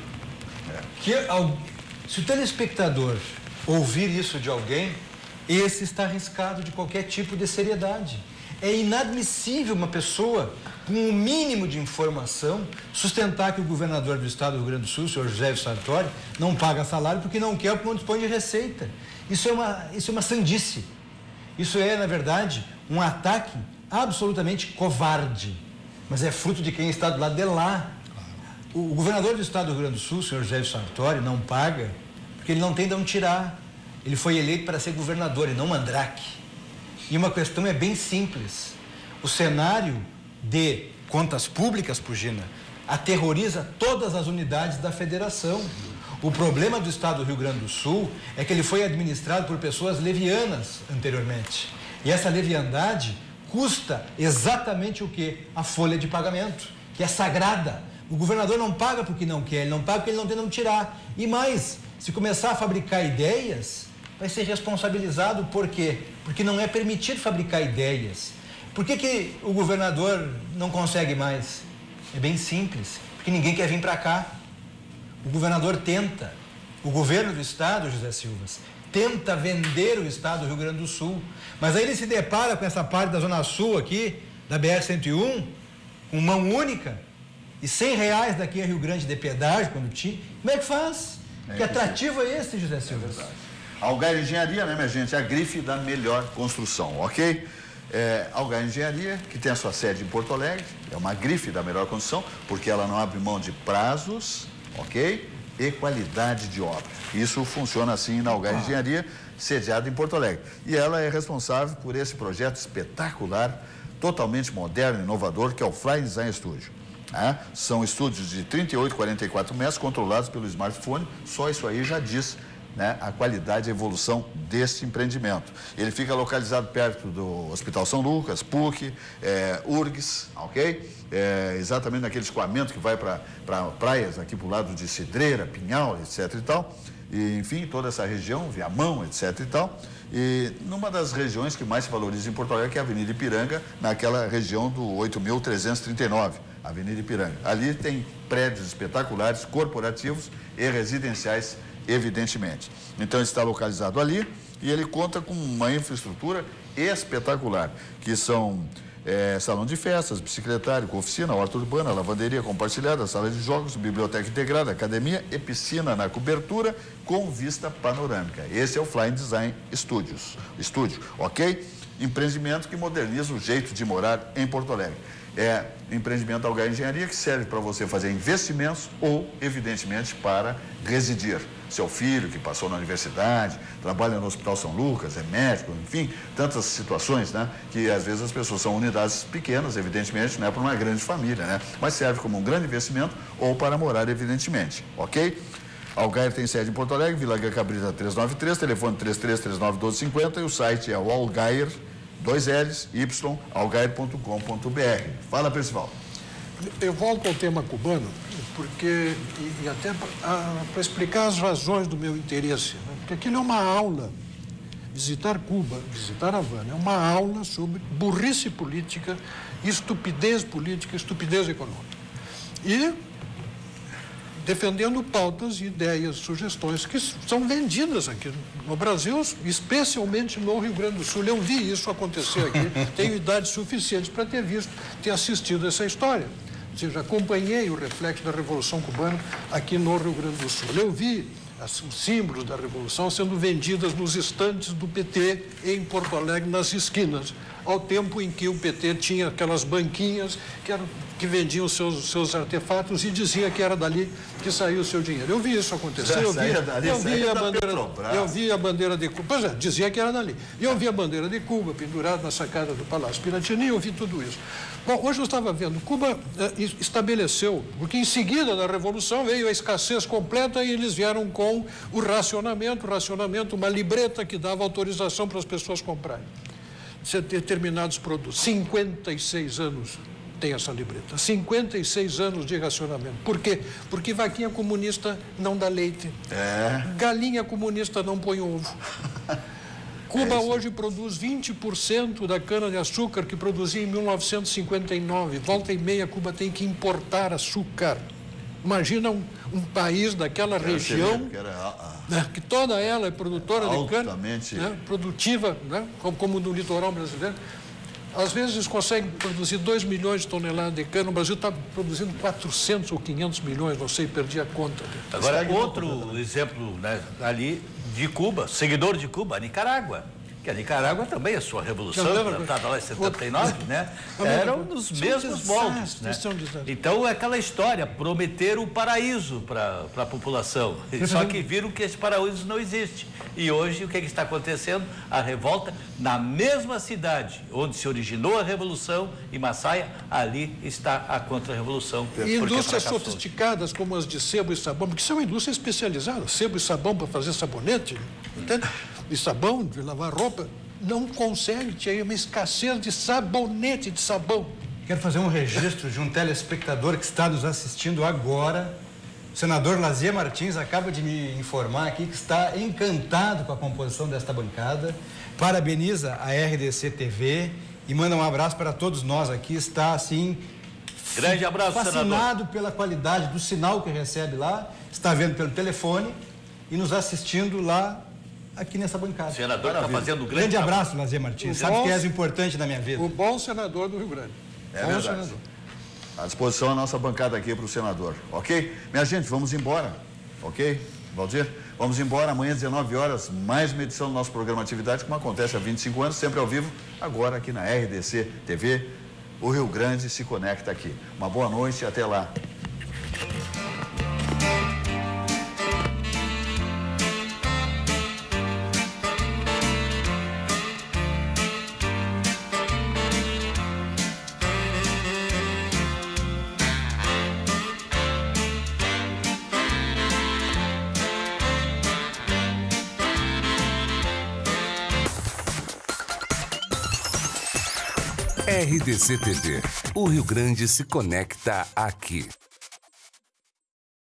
Se o telespectador ouvir isso de alguém, esse está arriscado de qualquer tipo de seriedade. É inadmissível uma pessoa com um mínimo de informação sustentar que o governador do estado do Rio Grande do Sul, o senhor José Sartori, não paga salário porque não quer ou porque não dispõe de receita. Isso é uma sandice. Isso é, na verdade, um ataque absolutamente covarde. Mas é fruto de quem está do lado de lá. O governador do estado do Rio Grande do Sul, o senhor José Sartori, não paga porque ele não tem de onde tirar. Ele foi eleito para ser governador e não mandrake. E uma questão é bem simples. O cenário de contas públicas, Pugina, aterroriza todas as unidades da federação. O problema do estado do Rio Grande do Sul é que ele foi administrado por pessoas levianas anteriormente. E essa leviandade custa exatamente o quê? A folha de pagamento, que é sagrada. O governador não paga porque não quer, ele não paga porque ele não tem onde tirar. E mais, se começar a fabricar ideias, vai ser responsabilizado por quê? Porque não é permitido fabricar ideias. Por que o governador não consegue mais? É bem simples, porque ninguém quer vir para cá. O governador tenta, o governo do estado, José Silvas, tenta vender o estado do Rio Grande do Sul, mas aí ele se depara com essa parte da Zona Sul aqui, da BR-101, com mão única, e R$100 daqui a Rio Grande de pedágio, quando tinha. Como é que faz? Que atrativo é esse, José Silvas? A Algar Engenharia, né, minha gente, é a grife da melhor construção, ok? Algar Engenharia, que tem a sua sede em Porto Alegre, é uma grife da melhor construção, porque ela não abre mão de prazos, ok? E qualidade de obra. Isso funciona assim na Algar Engenharia, sediada em Porto Alegre. E ela é responsável por esse projeto espetacular, totalmente moderno e inovador, que é o Fly Design Studio. São estúdios de 38 e 44 metros, controlados pelo smartphone. Só isso aí já diz né, a qualidade e a evolução deste empreendimento. Ele fica localizado perto do Hospital São Lucas, PUC, URGS, ok? Exatamente naquele escoamento que vai para praias aqui para o lado de Cidreira, Pinhal, etc. e tal. E, enfim, toda essa região, Viamão, etc. e tal. E numa das regiões que mais se valoriza em Porto Alegre, que é a Avenida Ipiranga, naquela região do 8.339, Avenida Ipiranga. Ali tem prédios espetaculares, corporativos e residenciais, evidentemente. Então, ele está localizado ali e ele conta com uma infraestrutura espetacular, que são salão de festas, bicicletário, oficina, horta urbana, lavanderia compartilhada, sala de jogos, biblioteca integrada, academia e piscina na cobertura com vista panorâmica. Esse é o Flying Design Estúdio, ok? Empreendimento que moderniza o jeito de morar em Porto Alegre. É empreendimento Algar Engenharia, que serve para você fazer investimentos ou, evidentemente, para residir. Seu filho que passou na universidade, trabalha no Hospital São Lucas, é médico, enfim, tantas situações, né? Que às vezes as pessoas são unidades pequenas, evidentemente, não é para uma grande família, né? Mas serve como um grande investimento ou para morar, evidentemente, ok? Algar tem sede em Porto Alegre, Vila Cabrita 393, telefone 33391250 e o site é o Algar, 2Ls, algair.com.br. Fala, Percival. Eu volto ao tema cubano, porque, e até para explicar as razões do meu interesse, né? Porque aquilo é uma aula. Visitar Cuba, visitar Havana, é uma aula sobre burrice política, estupidez política, estupidez econômica. E defendendo pautas, ideias, sugestões que são vendidas aqui no Brasil, especialmente no Rio Grande do Sul. Eu vi isso acontecer aqui, tenho idade suficiente para ter assistido essa história. Ou seja, acompanhei o reflexo da Revolução Cubana aqui no Rio Grande do Sul. Eu vi os símbolos da Revolução sendo vendidas nos estandes do PT em Porto Alegre, nas esquinas, ao tempo em que o PT tinha aquelas banquinhas que vendiam seus artefatos e dizia que era dali que saía o seu dinheiro. Eu vi isso acontecer, eu vi a bandeira de Cuba, pois é, dizia que era dali. E eu vi a bandeira de Cuba pendurada na sacada do Palácio Piratini, eu vi tudo isso. Bom, hoje eu estava vendo, Cuba estabeleceu, porque em seguida da Revolução veio a escassez completa e eles vieram com o racionamento, uma libreta que dava autorização para as pessoas comprarem determinados produtos. 56 anos tem essa libreta. 56 anos de racionamento. Por quê? Porque vaquinha comunista não dá leite. Galinha comunista não põe ovo. Cuba hoje produz 20% da cana-de-açúcar que produzia em 1959. Volta e meia, Cuba tem que importar açúcar. Imagina um país daquela região, que toda ela é produtora de cana, né, produtiva, né, como no litoral brasileiro. Às vezes consegue produzir 2 milhões de toneladas de cana, o Brasil está produzindo 400 ou 500 milhões, não sei, perdi a conta. Agora, outro exemplo, né, ali de Cuba, seguidor de Cuba, a Nicarágua. Que a Nicarágua também, a sua revolução, implantada lá em 79, né? Eram dos mesmos moldes, né? Então, é aquela história, prometer o paraíso para a população. Só que viram que esse paraíso não existe. E hoje, o que está acontecendo? A revolta na mesma cidade onde se originou a Revolução, em Massaia, ali está a contra-revolução. E indústrias sofisticadas como as de sebo e sabão, porque são indústrias especializadas, sebo e sabão para fazer sabonete, entende? De sabão, de lavar roupa, não consegue, tinha uma escassez de sabonete, de sabão. Quero fazer um registro de um telespectador que está nos assistindo agora. O senador Lazier Martins acaba de me informar aqui que está encantado com a composição desta bancada. Parabeniza a RDC TV e manda um abraço para todos nós aqui. Está, assim, grande abraço, fascinado senador, pela qualidade do sinal que recebe lá. Está vendo pelo telefone e nos assistindo lá aqui nessa bancada. O senador está fazendo um grande abraço, Lazier Martins. Sabe que és importante na minha vida. O bom senador do Rio Grande. Verdade. Senador. À disposição a nossa bancada aqui para o senador, ok? Minha gente, vamos embora, ok? Valdir, vamos embora. Amanhã, 19 horas, mais uma edição do nosso programa Atividade, como acontece há 25 anos, sempre ao vivo, agora aqui na RDC TV. O Rio Grande se conecta aqui. Uma boa noite e até lá. RDC TV. O Rio Grande se conecta aqui.